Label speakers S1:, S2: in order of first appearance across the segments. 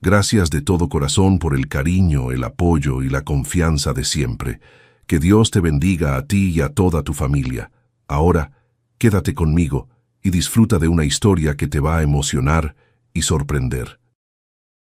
S1: Gracias de todo corazón por el cariño, el apoyo y la confianza de siempre. Que Dios te bendiga a ti y a toda tu familia. Ahora, quédate conmigo y disfruta de una historia que te va a emocionar y sorprender.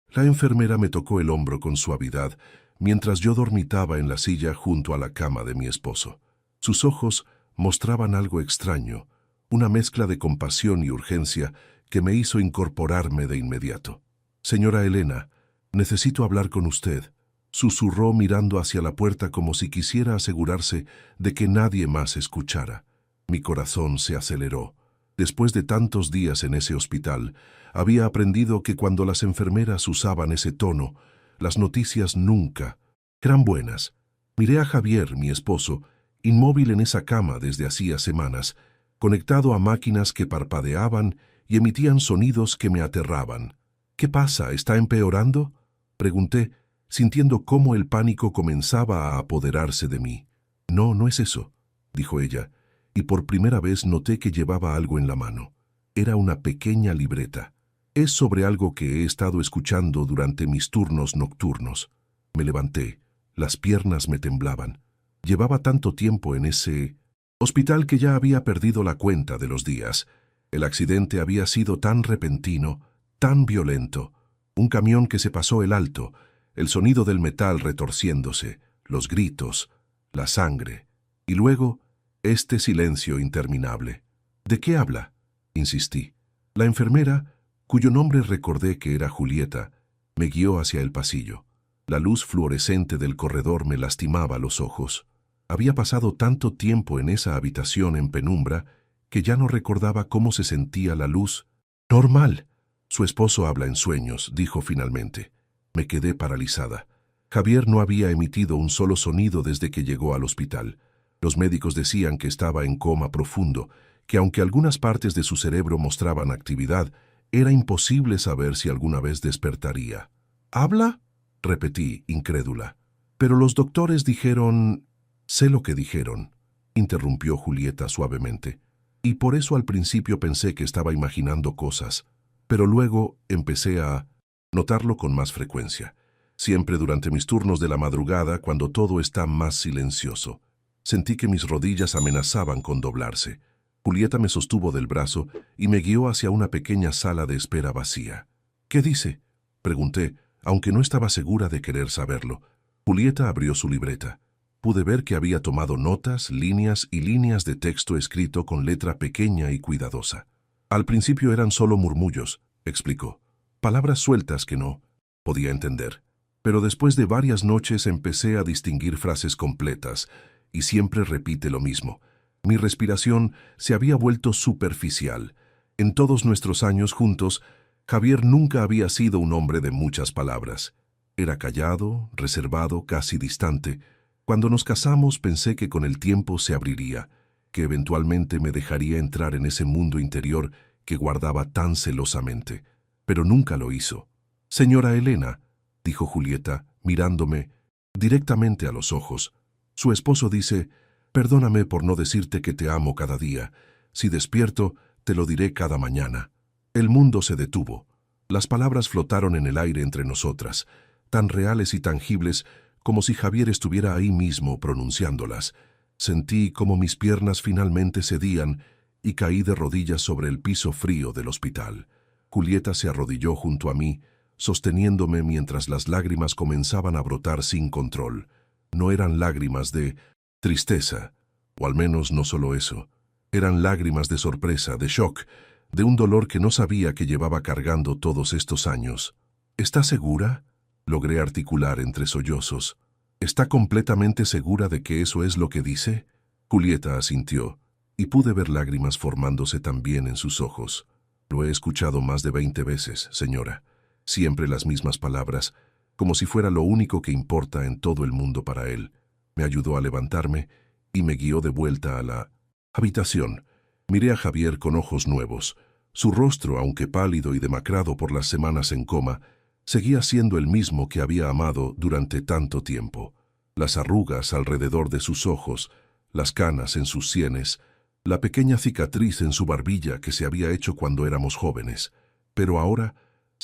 S1: La enfermera me tocó el hombro con suavidad mientras yo dormitaba en la silla junto a la cama de mi esposo. Sus ojos mostraban algo extraño, una mezcla de compasión y urgencia que me hizo incorporarme de inmediato. «Señora Elena, necesito hablar con usted», susurró mirando hacia la puerta como si quisiera asegurarse de que nadie más escuchara. Mi corazón se aceleró. Después de tantos días en ese hospital, había aprendido que cuando las enfermeras usaban ese tono, las noticias nunca eran buenas. Miré a Javier, mi esposo, inmóvil en esa cama desde hacía semanas, conectado a máquinas que parpadeaban y emitían sonidos que me aterraban. «¿Qué pasa? ¿Está empeorando?», pregunté, sintiendo cómo el pánico comenzaba a apoderarse de mí. «No, no es eso», dijo ella, y por primera vez noté que llevaba algo en la mano. Era una pequeña libreta. «Es sobre algo que he estado escuchando durante mis turnos nocturnos». Me levanté. Las piernas me temblaban. Llevaba tanto tiempo en ese hospital que ya había perdido la cuenta de los días. El accidente había sido tan repentino, tan violento. Un camión que se pasó el alto, el sonido del metal retorciéndose, los gritos, la sangre, y luego este silencio interminable. «¿De qué habla?», insistí. La enfermera, cuyo nombre recordé que era Julieta, me guió hacia el pasillo. La luz fluorescente del corredor me lastimaba los ojos. Había pasado tanto tiempo en esa habitación en penumbra que ya no recordaba cómo se sentía la luz. «Normal. Su esposo habla en sueños», dijo finalmente. Me quedé paralizada. Javier no había emitido un solo sonido desde que llegó al hospital. Los médicos decían que estaba en coma profundo, que aunque algunas partes de su cerebro mostraban actividad, era imposible saber si alguna vez despertaría. «¿Habla?», repetí, incrédula. «Pero los doctores dijeron...». «Sé lo que dijeron», interrumpió Julieta suavemente. «Y por eso al principio pensé que estaba imaginando cosas. Pero luego empecé a notarlo con más frecuencia, siempre durante mis turnos de la madrugada cuando todo está más silencioso. Sentí que mis rodillas amenazaban con doblarse. Julieta me sostuvo del brazo y me guió hacia una pequeña sala de espera vacía. «¿Qué dice?», pregunté, aunque no estaba segura de querer saberlo. Julieta abrió su libreta. Pude ver que había tomado notas, líneas y líneas de texto escrito con letra pequeña y cuidadosa. «Al principio eran solo murmullos», explicó. «Palabras sueltas que no podía entender. Pero después de varias noches empecé a distinguir frases completas, y siempre repite lo mismo. Mi respiración se había vuelto superficial. En todos nuestros años juntos, Javier nunca había sido un hombre de muchas palabras. Era callado, reservado, casi distante. Cuando nos casamos pensé que con el tiempo se abriría, que eventualmente me dejaría entrar en ese mundo interior que guardaba tan celosamente. Pero nunca lo hizo. «Señora Elena», dijo Julieta, mirándome directamente a los ojos. «Su esposo dice, perdóname por no decirte que te amo cada día. Si despierto, te lo diré cada mañana». El mundo se detuvo. Las palabras flotaron en el aire entre nosotras, tan reales y tangibles como si Javier estuviera ahí mismo pronunciándolas. Sentí como mis piernas finalmente cedían y caí de rodillas sobre el piso frío del hospital. Julieta se arrodilló junto a mí, sosteniéndome mientras las lágrimas comenzaban a brotar sin control. No eran lágrimas de tristeza, o al menos no solo eso. Eran lágrimas de sorpresa, de shock, de un dolor que no sabía que llevaba cargando todos estos años. «¿Está segura?», logré articular entre sollozos. «¿Está completamente segura de que eso es lo que dice?». Julieta asintió, y pude ver lágrimas formándose también en sus ojos. «Lo he escuchado más de 20 veces, señora. Siempre las mismas palabras, como si fuera lo único que importa en todo el mundo para él». Me ayudó a levantarme y me guió de vuelta a la habitación. Miré a Javier con ojos nuevos. Su rostro, aunque pálido y demacrado por las semanas en coma, seguía siendo el mismo que había amado durante tanto tiempo. Las arrugas alrededor de sus ojos, las canas en sus sienes, la pequeña cicatriz en su barbilla que se había hecho cuando éramos jóvenes. Pero ahora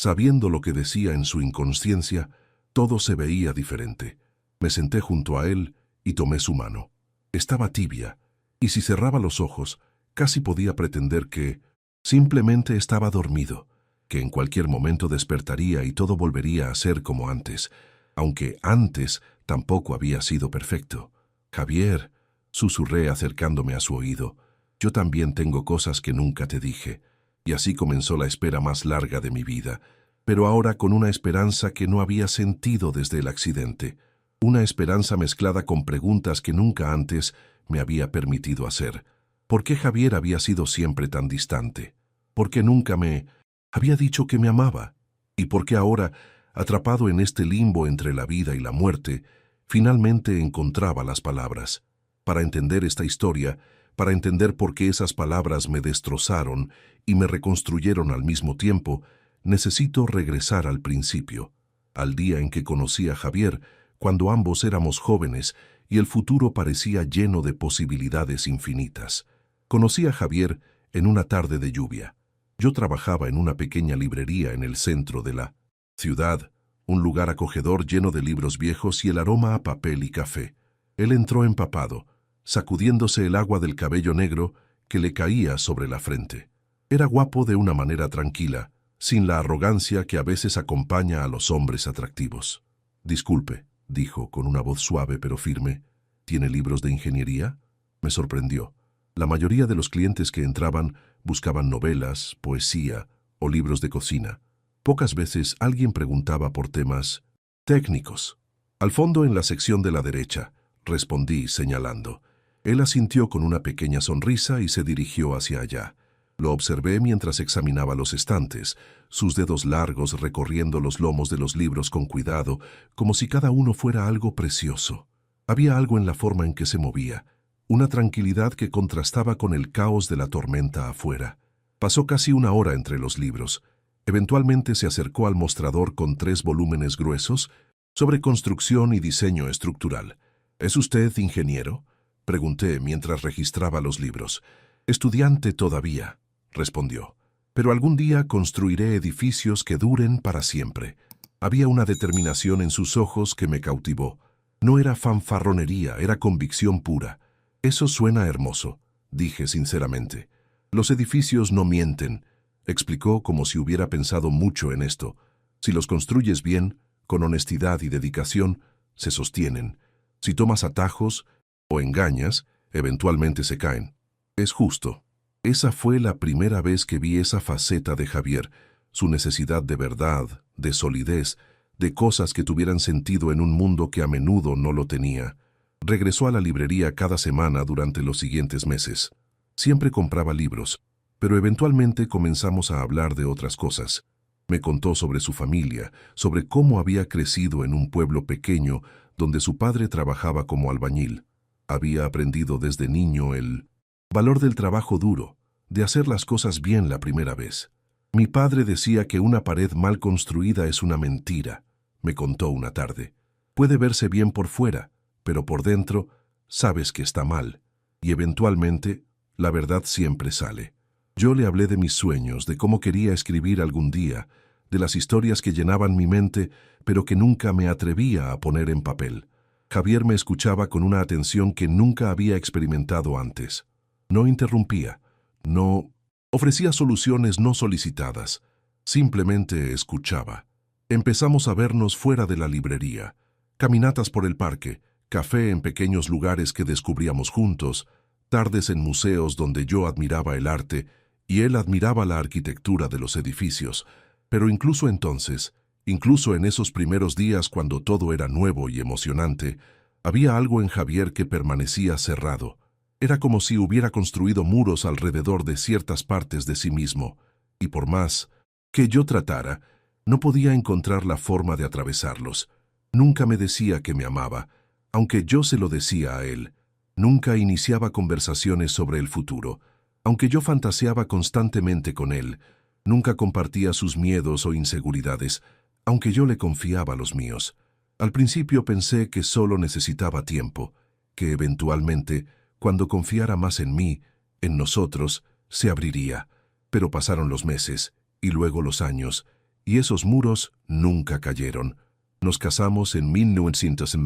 S1: Sabiendo lo que decía en su inconsciencia, todo se veía diferente. Me senté junto a él y tomé su mano. Estaba tibia, y si cerraba los ojos, casi podía pretender que simplemente estaba dormido, que en cualquier momento despertaría y todo volvería a ser como antes, aunque antes tampoco había sido perfecto. Javier, susurré acercándome a su oído, yo también tengo cosas que nunca te dije. Y así comenzó la espera más larga de mi vida, pero ahora con una esperanza que no había sentido desde el accidente. Una esperanza mezclada con preguntas que nunca antes me había permitido hacer. ¿Por qué Javier había sido siempre tan distante? ¿Por qué nunca me había dicho que me amaba? ¿Y por qué ahora, atrapado en este limbo entre la vida y la muerte, finalmente encontraba las palabras? Para entender esta historia, para entender por qué esas palabras me destrozaron y me reconstruyeron al mismo tiempo, necesito regresar al principio, al día en que conocí a Javier, cuando ambos éramos jóvenes y el futuro parecía lleno de posibilidades infinitas. Conocí a Javier en una tarde de lluvia. Yo trabajaba en una pequeña librería en el centro de la ciudad, un lugar acogedor lleno de libros viejos y el aroma a papel y café. Él entró empapado, sacudiéndose el agua del cabello negro que le caía sobre la frente. Era guapo de una manera tranquila, sin la arrogancia que a veces acompaña a los hombres atractivos. «Disculpe», dijo con una voz suave pero firme, «¿tiene libros de ingeniería?» Me sorprendió. La mayoría de los clientes que entraban buscaban novelas, poesía o libros de cocina. Pocas veces alguien preguntaba por temas técnicos. «Al fondo en la sección de la derecha», respondí señalando. Él asintió con una pequeña sonrisa y se dirigió hacia allá. Lo observé mientras examinaba los estantes, sus dedos largos recorriendo los lomos de los libros con cuidado, como si cada uno fuera algo precioso. Había algo en la forma en que se movía, una tranquilidad que contrastaba con el caos de la tormenta afuera. Pasó casi una hora entre los libros. Eventualmente se acercó al mostrador con 3 volúmenes gruesos sobre construcción y diseño estructural. «¿Es usted ingeniero?», pregunté mientras registraba los libros. «Estudiante todavía», respondió. «Pero algún día construiré edificios que duren para siempre». Había una determinación en sus ojos que me cautivó. No era fanfarronería, era convicción pura. «Eso suena hermoso», dije sinceramente. «Los edificios no mienten», explicó como si hubiera pensado mucho en esto. «Si los construyes bien, con honestidad y dedicación, se sostienen. Si tomas atajos o engañas, eventualmente se caen. Es justo». Esa fue la primera vez que vi esa faceta de Javier, su necesidad de verdad, de solidez, de cosas que tuvieran sentido en un mundo que a menudo no lo tenía. Regresó a la librería cada semana durante los siguientes meses. Siempre compraba libros, pero eventualmente comenzamos a hablar de otras cosas. Me contó sobre su familia, sobre cómo había crecido en un pueblo pequeño donde su padre trabajaba como albañil. Había aprendido desde niño el valor del trabajo duro, de hacer las cosas bien la primera vez. «Mi padre decía que una pared mal construida es una mentira», me contó una tarde. «Puede verse bien por fuera, pero por dentro sabes que está mal, y eventualmente la verdad siempre sale». Yo le hablé de mis sueños, de cómo quería escribir algún día, de las historias que llenaban mi mente, pero que nunca me atrevía a poner en papel. Javier me escuchaba con una atención que nunca había experimentado antes. No interrumpía, no ofrecía soluciones no solicitadas, simplemente escuchaba. Empezamos a vernos fuera de la librería, caminatas por el parque, café en pequeños lugares que descubríamos juntos, tardes en museos donde yo admiraba el arte y él admiraba la arquitectura de los edificios. Pero incluso entonces, incluso en esos primeros días cuando todo era nuevo y emocionante, había algo en Javier que permanecía cerrado. Era como si hubiera construido muros alrededor de ciertas partes de sí mismo, y por más que yo tratara, no podía encontrar la forma de atravesarlos. Nunca me decía que me amaba, aunque yo se lo decía a él. Nunca iniciaba conversaciones sobre el futuro, aunque yo fantaseaba constantemente con él. Nunca compartía sus miedos o inseguridades, aunque yo le confiaba los míos. Al principio pensé que solo necesitaba tiempo, que eventualmente, cuando confiara más en mí, en nosotros, se abriría. Pero pasaron los meses, y luego los años, y esos muros nunca cayeron. Nos casamos en 1900.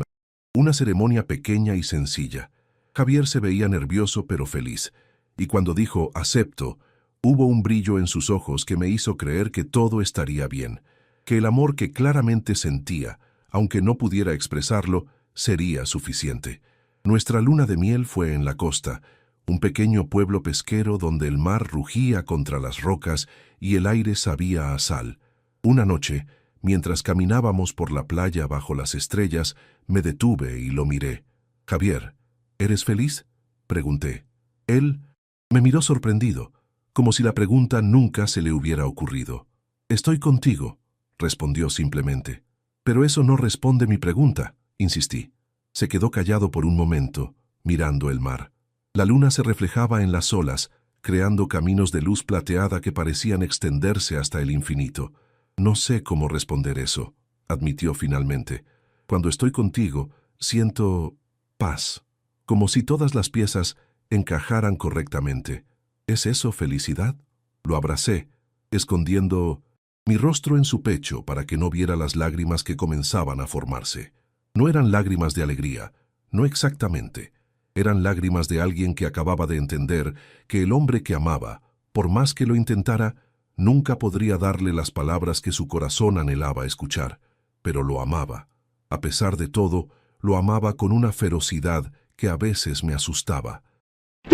S1: Una ceremonia pequeña y sencilla. Javier se veía nervioso pero feliz, y cuando dijo «acepto», hubo un brillo en sus ojos que me hizo creer que todo estaría bien, que el amor que claramente sentía, aunque no pudiera expresarlo, sería suficiente. Nuestra luna de miel fue en la costa, un pequeño pueblo pesquero donde el mar rugía contra las rocas y el aire sabía a sal. Una noche, mientras caminábamos por la playa bajo las estrellas, me detuve y lo miré. «Javier, ¿eres feliz?», pregunté. Él me miró sorprendido, como si la pregunta nunca se le hubiera ocurrido. «Estoy contigo», respondió simplemente. «Pero eso no responde mi pregunta», insistí. Se quedó callado por un momento, mirando el mar. La luna se reflejaba en las olas, creando caminos de luz plateada que parecían extenderse hasta el infinito. «No sé cómo responder eso», admitió finalmente. «Cuando estoy contigo, siento paz, como si todas las piezas encajaran correctamente». «¿Es eso felicidad?». Lo abracé, escondiendo mi rostro en su pecho para que no viera las lágrimas que comenzaban a formarse. No eran lágrimas de alegría, no exactamente. Eran lágrimas de alguien que acababa de entender que el hombre que amaba, por más que lo intentara, nunca podría darle las palabras que su corazón anhelaba escuchar, pero lo amaba. A pesar de todo, lo amaba con una ferocidad que a veces me asustaba.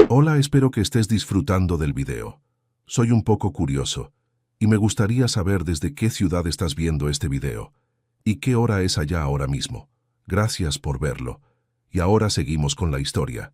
S1: Hola, espero que estés disfrutando del video. Soy un poco curioso, y me gustaría saber desde qué ciudad estás viendo este video, y qué hora es allá ahora mismo. Gracias por verlo. Y ahora seguimos con la historia.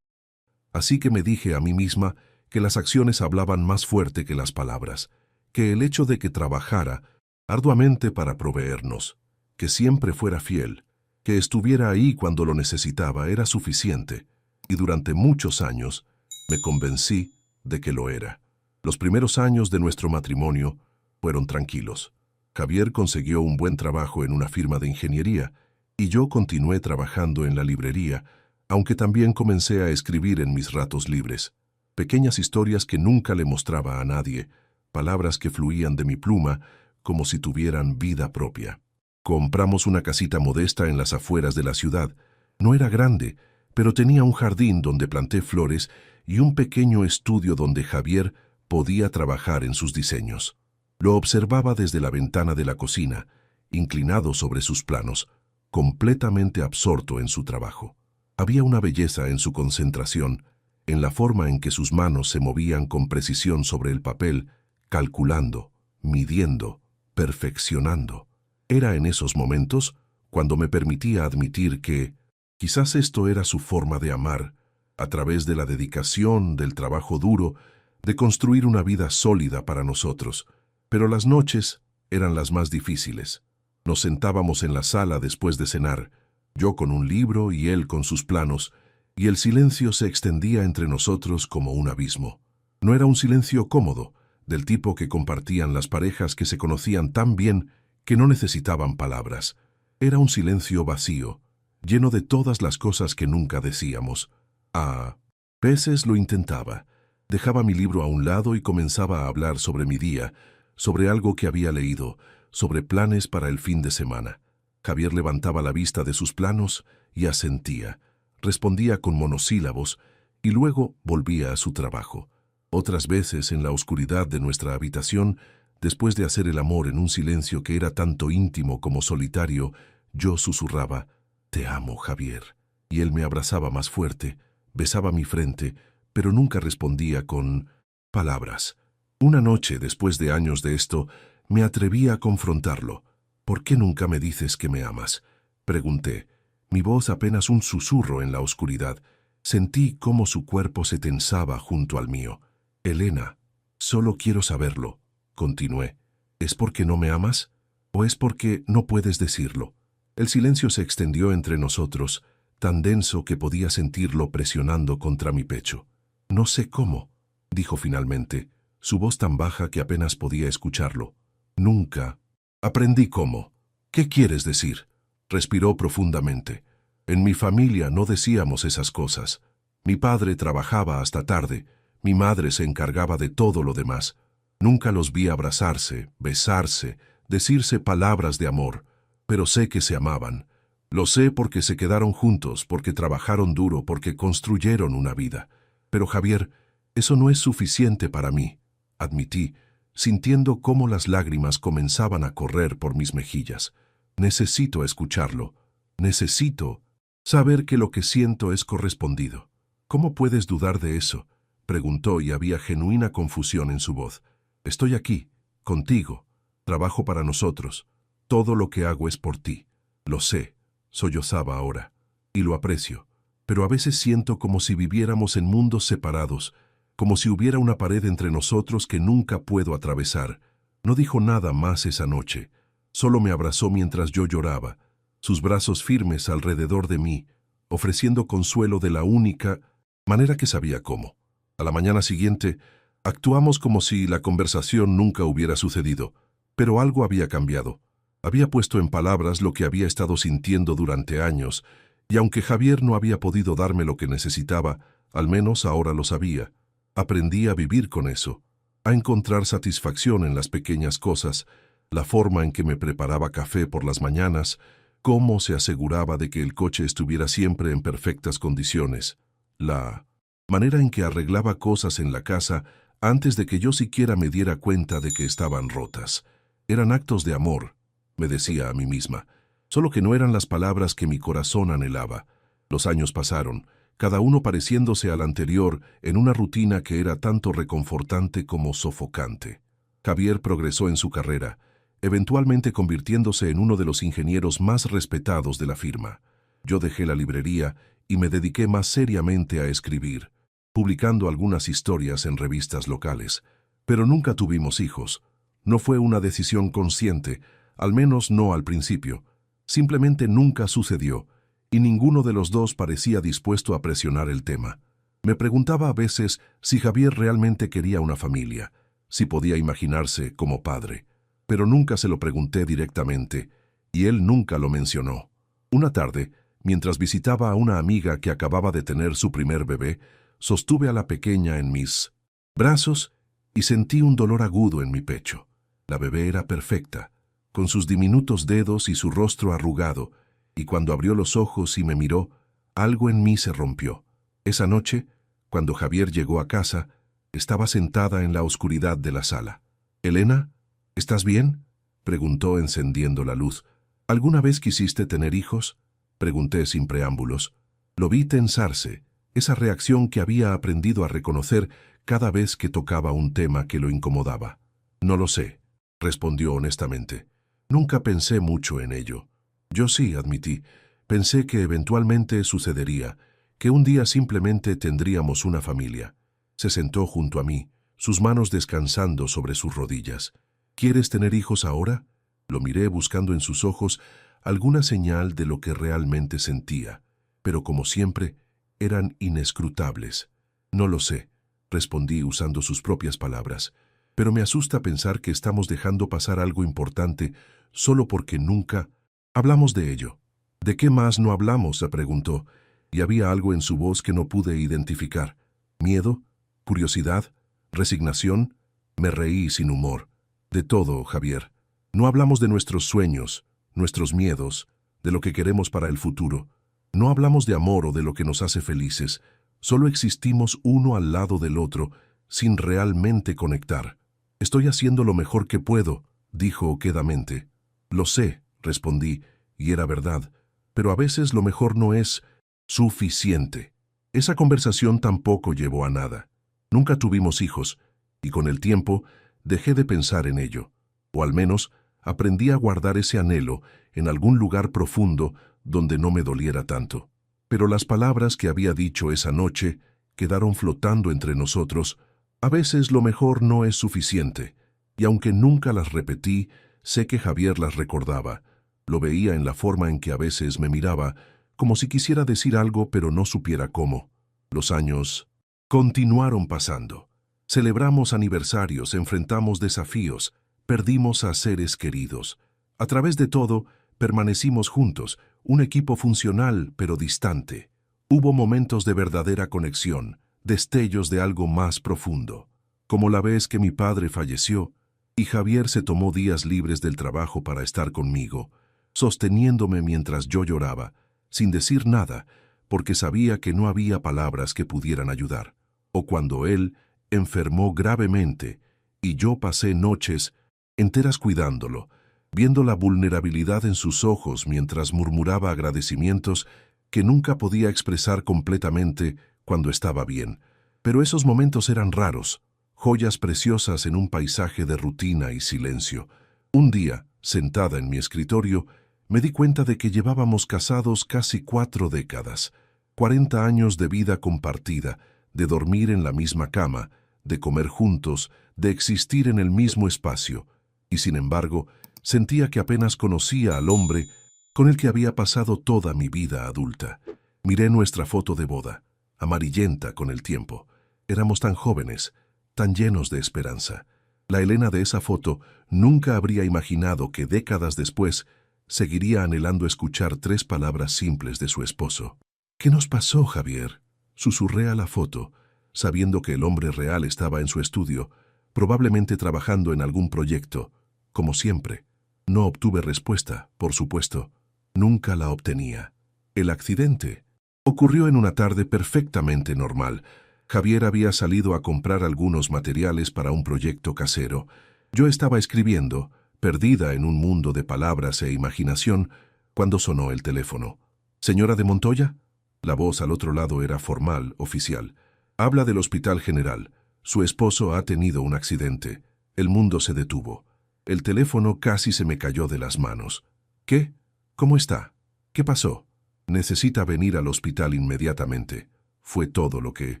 S1: Así que me dije a mí misma que las acciones hablaban más fuerte que las palabras, que el hecho de que trabajara arduamente para proveernos, que siempre fuera fiel, que estuviera ahí cuando lo necesitaba era suficiente, y durante muchos años me convencí de que lo era. Los primeros años de nuestro matrimonio fueron tranquilos. Javier consiguió un buen trabajo en una firma de ingeniería, y yo continué trabajando en la librería, aunque también comencé a escribir en mis ratos libres. Pequeñas historias que nunca le mostraba a nadie, palabras que fluían de mi pluma como si tuvieran vida propia. Compramos una casita modesta en las afueras de la ciudad. No era grande, pero tenía un jardín donde planté flores y un pequeño estudio donde Javier podía trabajar en sus diseños. Lo observaba desde la ventana de la cocina, inclinado sobre sus planos, completamente absorto en su trabajo. Había una belleza en su concentración, en la forma en que sus manos se movían con precisión sobre el papel, calculando, midiendo, perfeccionando. Era en esos momentos cuando me permitía admitir que quizás esto era su forma de amar, a través de la dedicación, del trabajo duro, de construir una vida sólida para nosotros. Pero las noches eran las más difíciles. Nos sentábamos en la sala después de cenar, yo con un libro y él con sus planos, y el silencio se extendía entre nosotros como un abismo. No era un silencio cómodo, del tipo que compartían las parejas que se conocían tan bien que no necesitaban palabras. Era un silencio vacío, lleno de todas las cosas que nunca decíamos. A veces lo intentaba. Dejaba mi libro a un lado y comenzaba a hablar sobre mi día, sobre algo que había leído, sobre planes para el fin de semana. Javier levantaba la vista de sus planos y asentía. Respondía con monosílabos y luego volvía a su trabajo. Otras veces, en la oscuridad de nuestra habitación, después de hacer el amor en un silencio que era tanto íntimo como solitario, yo susurraba, «Te amo, Javier». Y él me abrazaba más fuerte, besaba mi frente, pero nunca respondía con palabras. Una noche, después de años de esto, me atreví a confrontarlo. «¿Por qué nunca me dices que me amas?», pregunté. Mi voz apenas un susurro en la oscuridad. Sentí cómo su cuerpo se tensaba junto al mío. «Elena, solo quiero saberlo», continué. «¿Es porque no me amas? ¿O es porque no puedes decirlo?». El silencio se extendió entre nosotros, tan denso que podía sentirlo presionando contra mi pecho. «No sé cómo», dijo finalmente, su voz tan baja que apenas podía escucharlo. «Nunca aprendí cómo». «¿Qué quieres decir?». Respiró profundamente. «En mi familia no decíamos esas cosas. Mi padre trabajaba hasta tarde, mi madre se encargaba de todo lo demás. Nunca los vi abrazarse, besarse, decirse palabras de amor, pero sé que se amaban. Lo sé porque se quedaron juntos, porque trabajaron duro, porque construyeron una vida. Pero Javier, eso no es suficiente para mí, admití, sintiendo cómo las lágrimas comenzaban a correr por mis mejillas. Necesito escucharlo. Necesito saber que lo que siento es correspondido. ¿Cómo puedes dudar de eso?, preguntó, y había genuina confusión en su voz. Estoy aquí, contigo. Trabajo para nosotros. Todo lo que hago es por ti. Lo sé, sollozaba ahora, y lo aprecio. Pero a veces siento como si viviéramos en mundos separados, como si hubiera una pared entre nosotros que nunca puedo atravesar. No dijo nada más esa noche. Solo me abrazó mientras yo lloraba, sus brazos firmes alrededor de mí, ofreciendo consuelo de la única manera que sabía cómo. A la mañana siguiente, actuamos como si la conversación nunca hubiera sucedido, pero algo había cambiado. Había puesto en palabras lo que había estado sintiendo durante años, y aunque Javier no había podido darme lo que necesitaba, al menos ahora lo sabía. Aprendí a vivir con eso, a encontrar satisfacción en las pequeñas cosas, la forma en que me preparaba café por las mañanas, cómo se aseguraba de que el coche estuviera siempre en perfectas condiciones, la manera en que arreglaba cosas en la casa antes de que yo siquiera me diera cuenta de que estaban rotas. Eran actos de amor, me decía a mí misma, solo que no eran las palabras que mi corazón anhelaba. Los años pasaron, cada uno pareciéndose al anterior en una rutina que era tanto reconfortante como sofocante. Javier progresó en su carrera, eventualmente convirtiéndose en uno de los ingenieros más respetados de la firma. Yo dejé la librería y me dediqué más seriamente a escribir, publicando algunas historias en revistas locales. Pero nunca tuvimos hijos. No fue una decisión consciente, al menos no al principio. Simplemente nunca sucedió, y ninguno de los dos parecía dispuesto a presionar el tema. Me preguntaba a veces si Javier realmente quería una familia, si podía imaginarse como padre, pero nunca se lo pregunté directamente, y él nunca lo mencionó. Una tarde, mientras visitaba a una amiga que acababa de tener su primer bebé, sostuve a la pequeña en mis brazos y sentí un dolor agudo en mi pecho. La bebé era perfecta, con sus diminutos dedos y su rostro arrugado, y cuando abrió los ojos y me miró, algo en mí se rompió. Esa noche, cuando Javier llegó a casa, estaba sentada en la oscuridad de la sala. «Elena, ¿estás bien?», preguntó encendiendo la luz. «¿Alguna vez quisiste tener hijos?», pregunté sin preámbulos. Lo vi tensarse, esa reacción que había aprendido a reconocer cada vez que tocaba un tema que lo incomodaba. «No lo sé», respondió honestamente. «Nunca pensé mucho en ello». «Yo sí», admití. «Pensé que eventualmente sucedería, que un día simplemente tendríamos una familia». Se sentó junto a mí, sus manos descansando sobre sus rodillas. «¿Quieres tener hijos ahora?». Lo miré buscando en sus ojos alguna señal de lo que realmente sentía, pero como siempre, eran inescrutables. «No lo sé», respondí usando sus propias palabras, «pero me asusta pensar que estamos dejando pasar algo importante solo porque nunca hablamos de ello». «¿De qué más no hablamos?», se preguntó, y había algo en su voz que no pude identificar. ¿Miedo? ¿Curiosidad? ¿Resignación? Me reí sin humor. «De todo, Javier. No hablamos de nuestros sueños, nuestros miedos, de lo que queremos para el futuro. No hablamos de amor o de lo que nos hace felices. Solo existimos uno al lado del otro, sin realmente conectar». «Estoy haciendo lo mejor que puedo», dijo quedamente. «Lo sé», respondí, y era verdad, pero a veces lo mejor no es suficiente. Esa conversación tampoco llevó a nada. Nunca tuvimos hijos, y con el tiempo dejé de pensar en ello, o al menos aprendí a guardar ese anhelo en algún lugar profundo donde no me doliera tanto. Pero las palabras que había dicho esa noche quedaron flotando entre nosotros. A veces lo mejor no es suficiente, y aunque nunca las repetí, sé que Javier las recordaba. Lo veía en la forma en que a veces me miraba, como si quisiera decir algo pero no supiera cómo. Los años continuaron pasando. Celebramos aniversarios, enfrentamos desafíos, perdimos a seres queridos. A través de todo, permanecimos juntos, un equipo funcional pero distante. Hubo momentos de verdadera conexión, destellos de algo más profundo. como la vez que mi padre falleció y Javier se tomó días libres del trabajo para estar conmigo, sosteniéndome mientras yo lloraba, sin decir nada, porque sabía que no había palabras que pudieran ayudar. O cuando él enfermó gravemente y yo pasé noches enteras cuidándolo, viendo la vulnerabilidad en sus ojos mientras murmuraba agradecimientos que nunca podía expresar completamente cuando estaba bien. Pero esos momentos eran raros, joyas preciosas en un paisaje de rutina y silencio. Un día, sentada en mi escritorio, me di cuenta de que llevábamos casados casi 4 décadas, 40 años de vida compartida, de dormir en la misma cama, de comer juntos, de existir en el mismo espacio, y sin embargo, sentía que apenas conocía al hombre con el que había pasado toda mi vida adulta. Miré nuestra foto de boda, amarillenta con el tiempo. Éramos tan jóvenes, tan llenos de esperanza. La Elena de esa foto nunca habría imaginado que décadas después seguiría anhelando escuchar 3 palabras simples de su esposo. «¿Qué nos pasó, Javier?», susurré a la foto, sabiendo que el hombre real estaba en su estudio, probablemente trabajando en algún proyecto. Como siempre, no obtuve respuesta, por supuesto. Nunca la obtenía. El accidente ocurrió en una tarde perfectamente normal. Javier había salido a comprar algunos materiales para un proyecto casero. Yo estaba escribiendo, perdida en un mundo de palabras e imaginación, cuando sonó el teléfono. «¿Señora de Montoya?». La voz al otro lado era formal, oficial. «Habla del Hospital General. Su esposo ha tenido un accidente. El mundo se detuvo». El teléfono casi se me cayó de las manos. «¿Qué? ¿Cómo está? ¿Qué pasó?». «Necesita venir al hospital inmediatamente». Fue todo lo que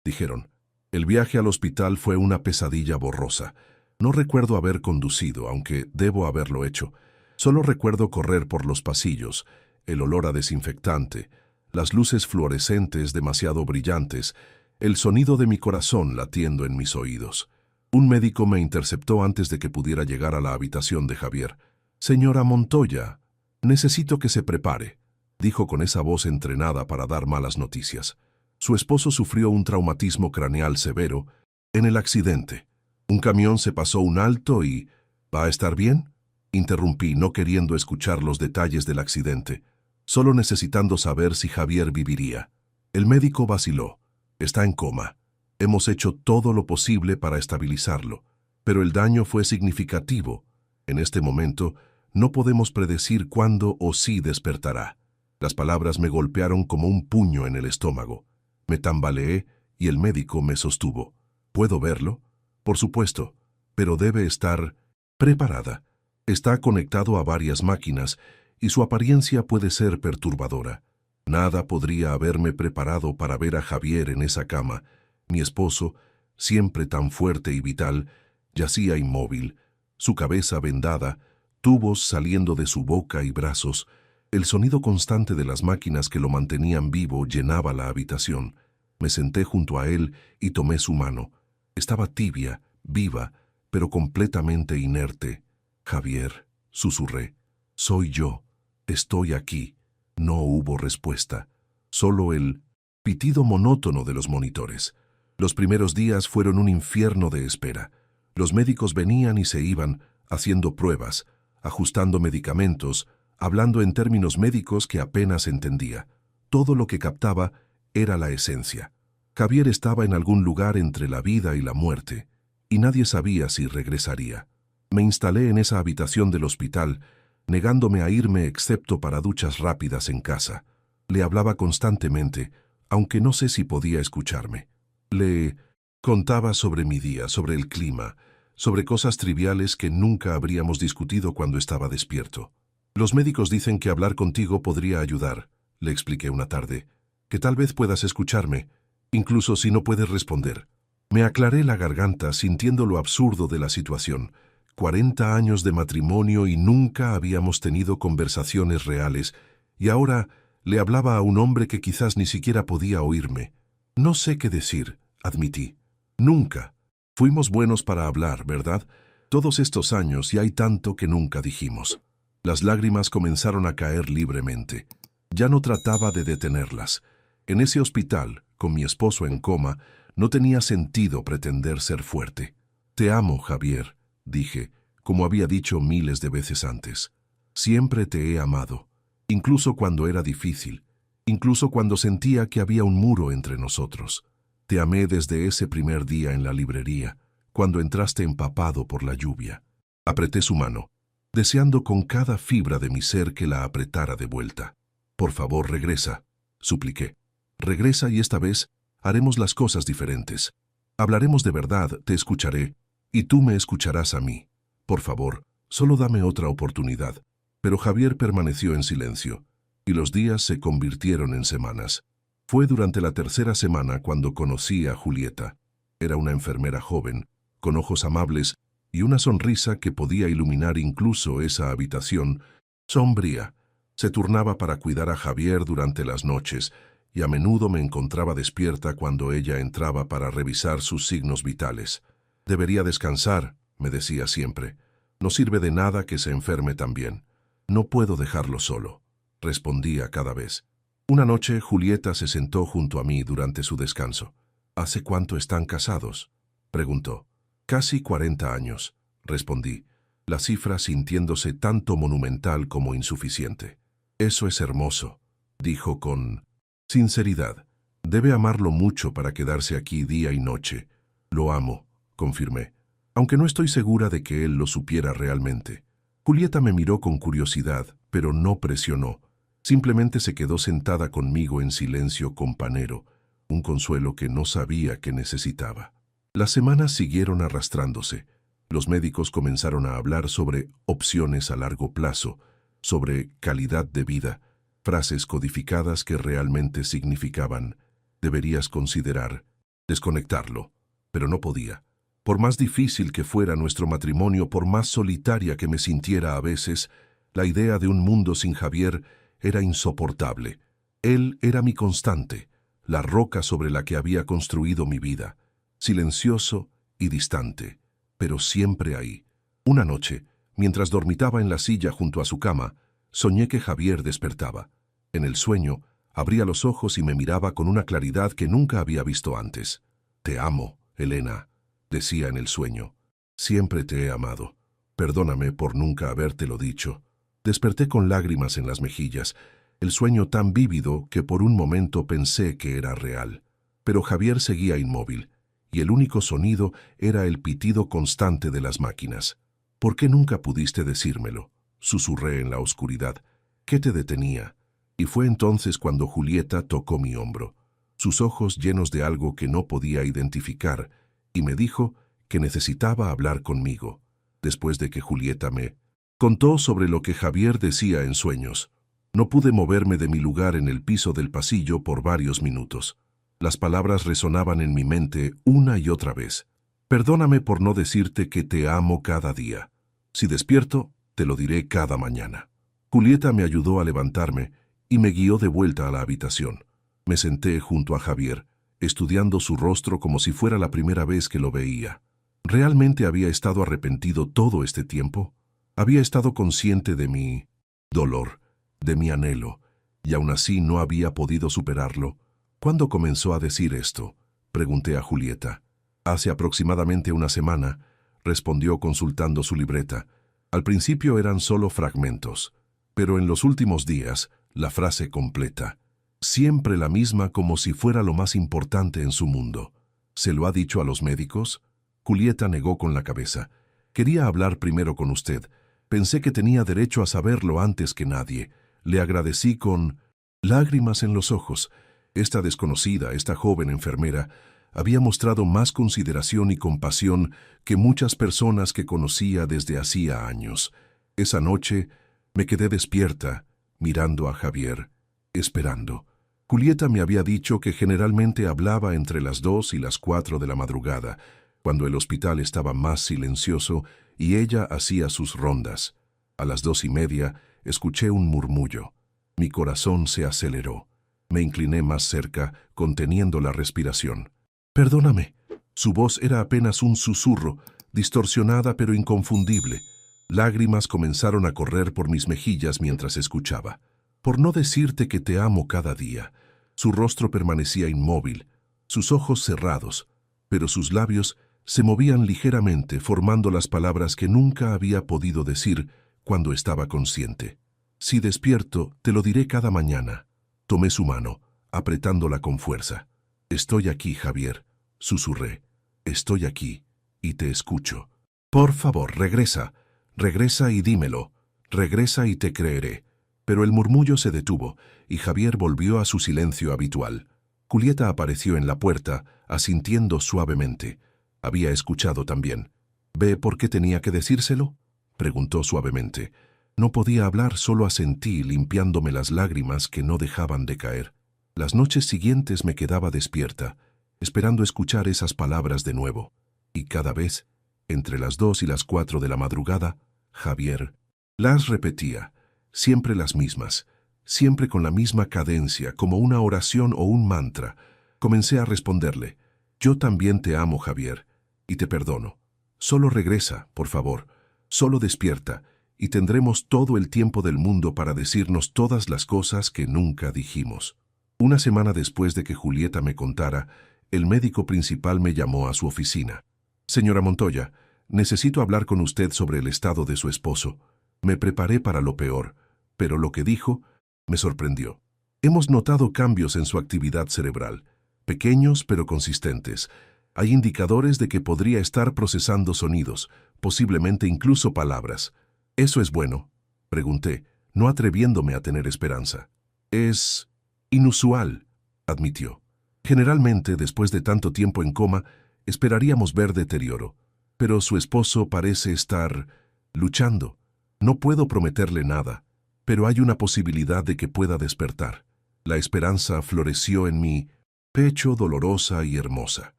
S1: dijeron. El viaje al hospital fue una pesadilla borrosa. No recuerdo haber conducido, aunque debo haberlo hecho. Solo recuerdo correr por los pasillos, el olor a desinfectante, las luces fluorescentes demasiado brillantes, el sonido de mi corazón latiendo en mis oídos. Un médico me interceptó antes de que pudiera llegar a la habitación de Javier. «Señora Montoya, necesito que se prepare», dijo con esa voz entrenada para dar malas noticias. Su esposo sufrió un traumatismo craneal severo en el accidente. Un camión se pasó un alto y... «¿Va a estar bien?», interrumpí, no queriendo escuchar los detalles del accidente, solo necesitando saber si Javier viviría. El médico vaciló. «Está en coma. Hemos hecho todo lo posible para estabilizarlo, pero el daño fue significativo. En este momento, no podemos predecir cuándo o si despertará». Las palabras me golpearon como un puño en el estómago. Me tambaleé y el médico me sostuvo. «¿Puedo verlo?». «Por supuesto, pero debe estar preparada. Está conectado a varias máquinas y su apariencia puede ser perturbadora». Nada podría haberme preparado para ver a Javier en esa cama. Mi esposo, siempre tan fuerte y vital, yacía inmóvil, su cabeza vendada, tubos saliendo de su boca y brazos. El sonido constante de las máquinas que lo mantenían vivo llenaba la habitación. Me senté junto a él y tomé su mano. Estaba tibia, viva, pero completamente inerte. «Javier», susurré, «soy yo. Estoy aquí». No hubo respuesta, solo el pitido monótono de los monitores. Los primeros días fueron un infierno de espera. Los médicos venían y se iban, haciendo pruebas, ajustando medicamentos, hablando en términos médicos que apenas entendía. Todo lo que captaba era la esencia. Javier estaba en algún lugar entre la vida y la muerte, y nadie sabía si regresaría. Me instalé en esa habitación del hospital, negándome a irme excepto para duchas rápidas en casa. Le hablaba constantemente, aunque no sé si podía escucharme. Le contaba sobre mi día, sobre el clima, sobre cosas triviales que nunca habríamos discutido cuando estaba despierto. «Los médicos dicen que hablar contigo podría ayudar», le expliqué una tarde, «que tal vez puedas escucharme, incluso si no puedes responder». Me aclaré la garganta sintiendo lo absurdo de la situación. 40 años de matrimonio y nunca habíamos tenido conversaciones reales, y ahora le hablaba a un hombre que quizás ni siquiera podía oírme. «No sé qué decir», admití. «Nunca. Fuimos buenos para hablar, ¿verdad? Todos estos años y hay tanto que nunca dijimos». Las lágrimas comenzaron a caer libremente. Ya no trataba de detenerlas. En ese hospital, con mi esposo en coma, No tenía sentido pretender ser fuerte. Te amo, Javier, dije, como había dicho miles de veces antes. Siempre te he amado, incluso cuando era difícil, incluso cuando sentía que había un muro entre nosotros. Te amé desde ese primer día en la librería, cuando entraste empapado por la lluvia. Apreté su mano, deseando con cada fibra de mi ser que la apretara de vuelta. Por favor, regresa, supliqué. Regresa y esta vez haremos las cosas diferentes. Hablaremos de verdad, te escucharé, y tú me escucharás a mí. Por favor, solo dame otra oportunidad. Pero Javier permaneció en silencio, y los días se convirtieron en semanas. Fue durante la tercera semana cuando conocí a Julieta. Era una enfermera joven, con ojos amables y una sonrisa que podía iluminar incluso esa habitación sombría. Se turnaba para cuidar a Javier durante las noches, y a menudo me encontraba despierta cuando ella entraba para revisar sus signos vitales. Debería descansar, me decía siempre. No sirve de nada que se enferme también. No puedo dejarlo solo, respondía cada vez. Una noche Julieta se sentó junto a mí durante su descanso. ¿Hace cuánto están casados?, preguntó. Casi 40 años, respondí, la cifra sintiéndose tanto monumental como insuficiente. Eso es hermoso, dijo con sinceridad. Debe amarlo mucho para quedarse aquí día y noche. Lo amo, confirmé, aunque no estoy segura de que él lo supiera realmente. Julieta me miró con curiosidad, pero no presionó. Simplemente se quedó sentada conmigo en silencio companero, un consuelo que no sabía que necesitaba. Las semanas siguieron arrastrándose. Los médicos comenzaron a hablar sobre opciones a largo plazo, sobre calidad de vida, frases codificadas que realmente significaban: deberías considerar desconectarlo, pero no podía. Por más difícil que fuera nuestro matrimonio, por más solitaria que me sintiera a veces, la idea de un mundo sin Javier era insoportable. Él era mi constante, la roca sobre la que había construido mi vida, silencioso y distante, pero siempre ahí. Una noche, mientras dormitaba en la silla junto a su cama, soñé que Javier despertaba. En el sueño, abría los ojos y me miraba con una claridad que nunca había visto antes. «Te amo, Elena», decía en el sueño. «Siempre te he amado. Perdóname por nunca habértelo dicho». Desperté con lágrimas en las mejillas, el sueño tan vívido que por un momento pensé que era real. Pero Javier seguía inmóvil, y el único sonido era el pitido constante de las máquinas. «¿Por qué nunca pudiste decírmelo?», susurré en la oscuridad. «¿Qué te detenía?». Y fue entonces cuando Julieta tocó mi hombro, sus ojos llenos de algo que no podía identificar, y me dijo que necesitaba hablar conmigo. Después de que Julieta me contó sobre lo que Javier decía en sueños, no pude moverme de mi lugar en el piso del pasillo por varios minutos. Las palabras resonaban en mi mente una y otra vez. «Perdóname por no decirte que te amo cada día. Si despierto, te lo diré cada mañana». Julieta me ayudó a levantarme y me guió de vuelta a la habitación. Me senté junto a Javier, estudiando su rostro como si fuera la primera vez que lo veía. ¿Realmente había estado arrepentido todo este tiempo? Había estado consciente de mi dolor, de mi anhelo, y aún así no había podido superarlo. «¿Cuándo comenzó a decir esto?», pregunté a Julieta. «Hace aproximadamente una semana», respondió consultando su libreta. Al principio eran solo fragmentos, pero en los últimos días, la frase completa. Siempre la misma, como si fuera lo más importante en su mundo. «¿Se lo ha dicho a los médicos?». Julieta negó con la cabeza. «Quería hablar primero con usted. Pensé que tenía derecho a saberlo antes que nadie». Le agradecí con lágrimas en los ojos. Esta desconocida, esta joven enfermera, había mostrado más consideración y compasión que muchas personas que conocía desde hacía años. Esa noche me quedé despierta, mirando a Javier, esperando. Julieta me había dicho que generalmente hablaba entre las 2 y las 4 de la madrugada, cuando el hospital estaba más silencioso y ella hacía sus rondas. A las 2:30 escuché un murmullo. Mi corazón se aceleró. Me incliné más cerca, conteniendo la respiración. «Perdóname». Su voz era apenas un susurro, distorsionada pero inconfundible. Lágrimas comenzaron a correr por mis mejillas mientras escuchaba. «Por no decirte que te amo cada día». Su rostro permanecía inmóvil. sus ojos cerrados, pero sus labios se movían ligeramente formando las palabras que nunca había podido decir cuando estaba consciente. Si despierto, te lo diré cada mañana. Tomé su mano, apretándola con fuerza. Estoy aquí, Javier, susurré. Estoy aquí, y te escucho. Por favor, regresa. Regresa y dímelo. Regresa y te creeré. Pero el murmullo se detuvo, y Javier volvió a su silencio habitual. Julieta apareció en la puerta, asintiendo suavemente. Había escuchado también. ¿Ve por qué tenía que decírselo?, preguntó suavemente. No podía hablar, solo asentí, limpiándome las lágrimas que no dejaban de caer. Las noches siguientes me quedaba despierta, esperando escuchar esas palabras de nuevo. Y cada vez, entre las 2 y las 4 de la madrugada, Javier las repetía, siempre las mismas, siempre con la misma cadencia, como una oración o un mantra. Comencé a responderle: yo también te amo, Javier, y te perdono. Solo regresa, por favor, solo despierta, y tendremos todo el tiempo del mundo para decirnos todas las cosas que nunca dijimos. Una semana después de que Julieta me contara, el médico principal me llamó a su oficina. Señora Montoya, necesito hablar con usted sobre el estado de su esposo. Me preparé para lo peor, pero lo que dijo me sorprendió. Hemos notado cambios en su actividad cerebral, pequeños pero consistentes. Hay indicadores de que podría estar procesando sonidos, posiblemente incluso palabras. ¿Eso es bueno?, pregunté, no atreviéndome a tener esperanza. Es inusual, admitió. Generalmente, después de tanto tiempo en coma, esperaríamos ver deterioro, pero su esposo parece estar luchando. No puedo prometerle nada, pero hay una posibilidad de que pueda despertar. La esperanza floreció en mi pecho, dolorosa y hermosa.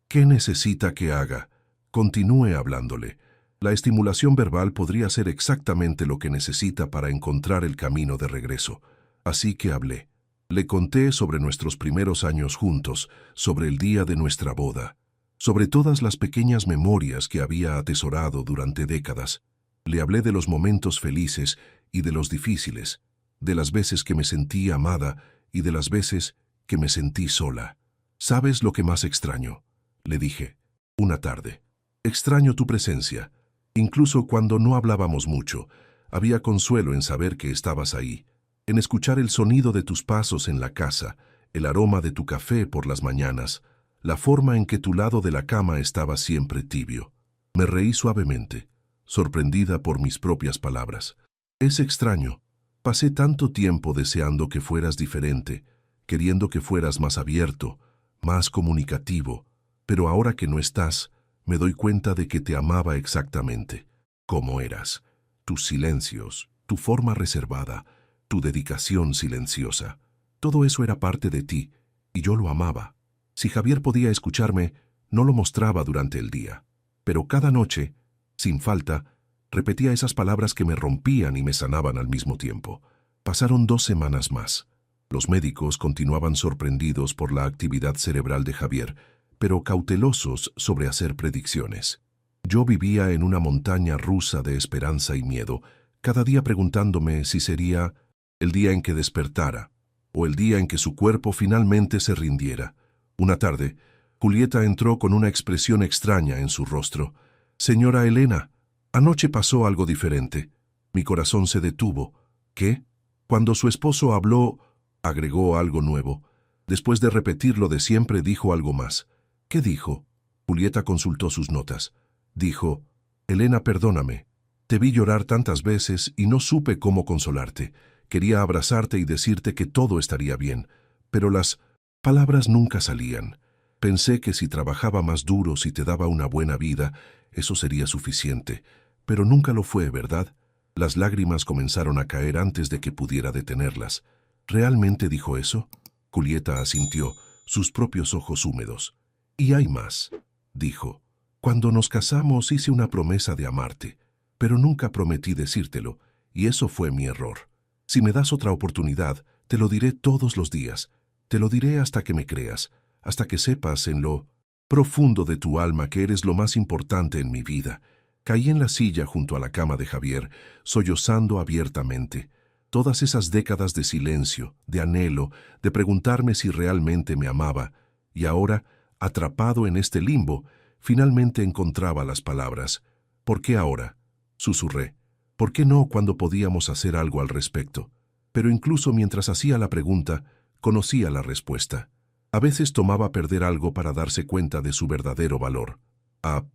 S1: ¿Qué necesita que haga? Continúe hablándole. La estimulación verbal podría ser exactamente lo que necesita para encontrar el camino de regreso. Así que hablé. Le conté sobre nuestros primeros años juntos, sobre el día de nuestra boda, sobre todas las pequeñas memorias que había atesorado durante décadas. Le hablé de los momentos felices y de los difíciles, de las veces que me sentí amada y de las veces que me sentí sola. ¿Sabes lo que más extraño?, le dije, una tarde. Extraño tu presencia. Incluso cuando no hablábamos mucho, había consuelo en saber que estabas ahí, en escuchar el sonido de tus pasos en la casa, el aroma de tu café por las mañanas, la forma en que tu lado de la cama estaba siempre tibio. Me reí suavemente, sorprendida por mis propias palabras. Es extraño. Pasé tanto tiempo deseando que fueras diferente, queriendo que fueras más abierto, más comunicativo, pero ahora que no estás, me doy cuenta de que te amaba exactamente, como eras. Tus silencios, tu forma reservada, tu dedicación silenciosa. Todo eso era parte de ti, y yo lo amaba. Si Javier podía escucharme, no lo mostraba durante el día. Pero cada noche, sin falta, repetía esas palabras que me rompían y me sanaban al mismo tiempo. Pasaron 2 semanas más. Los médicos continuaban sorprendidos por la actividad cerebral de Javier, pero cautelosos sobre hacer predicciones. Yo vivía en una montaña rusa de esperanza y miedo, cada día preguntándome si sería el día en que despertara, o el día en que su cuerpo finalmente se rindiera. Una tarde, Julieta entró con una expresión extraña en su rostro. «Señora Elena, anoche pasó algo diferente». Mi corazón se detuvo. ¿Qué? Cuando su esposo habló, agregó algo nuevo. Después de repetir lo de siempre, dijo algo más. ¿Qué dijo? Julieta consultó sus notas. Dijo: «Elena, perdóname. Te vi llorar tantas veces y no supe cómo consolarte. Quería abrazarte y decirte que todo estaría bien, pero las palabras nunca salían. Pensé que si trabajaba más duro, si te daba una buena vida, eso sería suficiente. Pero nunca lo fue, ¿verdad?». Las lágrimas comenzaron a caer antes de que pudiera detenerlas. ¿Realmente dijo eso? Julieta asintió, sus propios ojos húmedos. «Y hay más», dijo. «Cuando nos casamos hice una promesa de amarte, pero nunca prometí decírtelo, y eso fue mi error. Si me das otra oportunidad, te lo diré todos los días. Te lo diré hasta que me creas, hasta que sepas en lo profundo de tu alma que eres lo más importante en mi vida». Caí en la silla junto a la cama de Javier, sollozando abiertamente. Todas esas décadas de silencio, de anhelo, de preguntarme si realmente me amaba, y ahora, atrapado en este limbo, finalmente encontraba las palabras. ¿Por qué ahora?, susurré. ¿Por qué no cuando podíamos hacer algo al respecto? Pero incluso mientras hacía la pregunta, conocía la respuesta. A veces tomaba perder algo para darse cuenta de su verdadero valor. A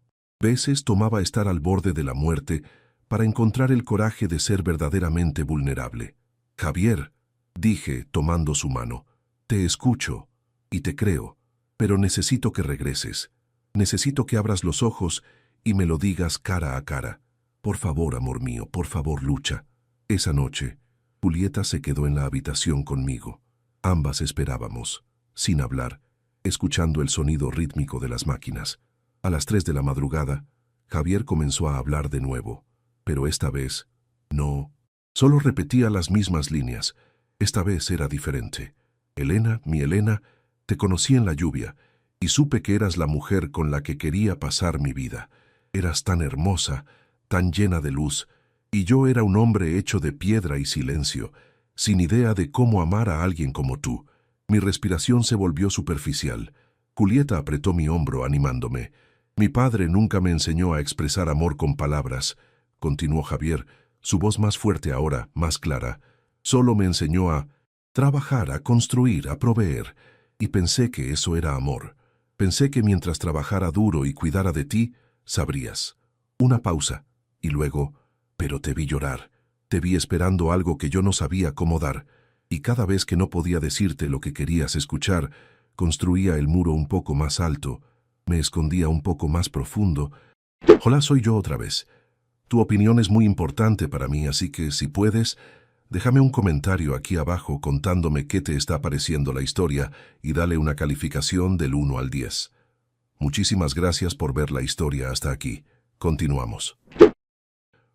S1: veces tomaba estar al borde de la muerte para encontrar el coraje de ser verdaderamente vulnerable. Javier, dije, tomando su mano, te escucho y te creo, pero necesito que regreses. Necesito que abras los ojos y me lo digas cara a cara. Por favor, amor mío, por favor, lucha. Esa noche, Julieta se quedó en la habitación conmigo. Ambas esperábamos, sin hablar, escuchando el sonido rítmico de las máquinas. A las 3 de la madrugada, Javier comenzó a hablar de nuevo, pero esta vez, no. Solo repetía las mismas líneas. Esta vez era diferente. Elena, mi Elena, te conocí en la lluvia, y supe que eras la mujer con la que quería pasar mi vida. Eras tan hermosa, tan llena de luz, y yo era un hombre hecho de piedra y silencio, sin idea de cómo amar a alguien como tú. Mi respiración se volvió superficial. Julieta apretó mi hombro animándome. Mi padre nunca me enseñó a expresar amor con palabras, continuó Javier, su voz más fuerte ahora, más clara. Solo me enseñó a trabajar, a construir, a proveer, y pensé que eso era amor. Pensé que mientras trabajara duro y cuidara de ti, sabrías. Una pausa, y luego, pero te vi llorar. Te vi esperando algo que yo no sabía cómo dar, y cada vez que no podía decirte lo que querías escuchar, construía el muro un poco más alto, me escondía un poco más profundo. Hola, soy yo otra vez. Tu opinión es muy importante para mí, así que si puedes, déjame un comentario aquí abajo contándome qué te está pareciendo la historia y dale una calificación del 1 al 10. Muchísimas gracias por ver la historia hasta aquí. Continuamos.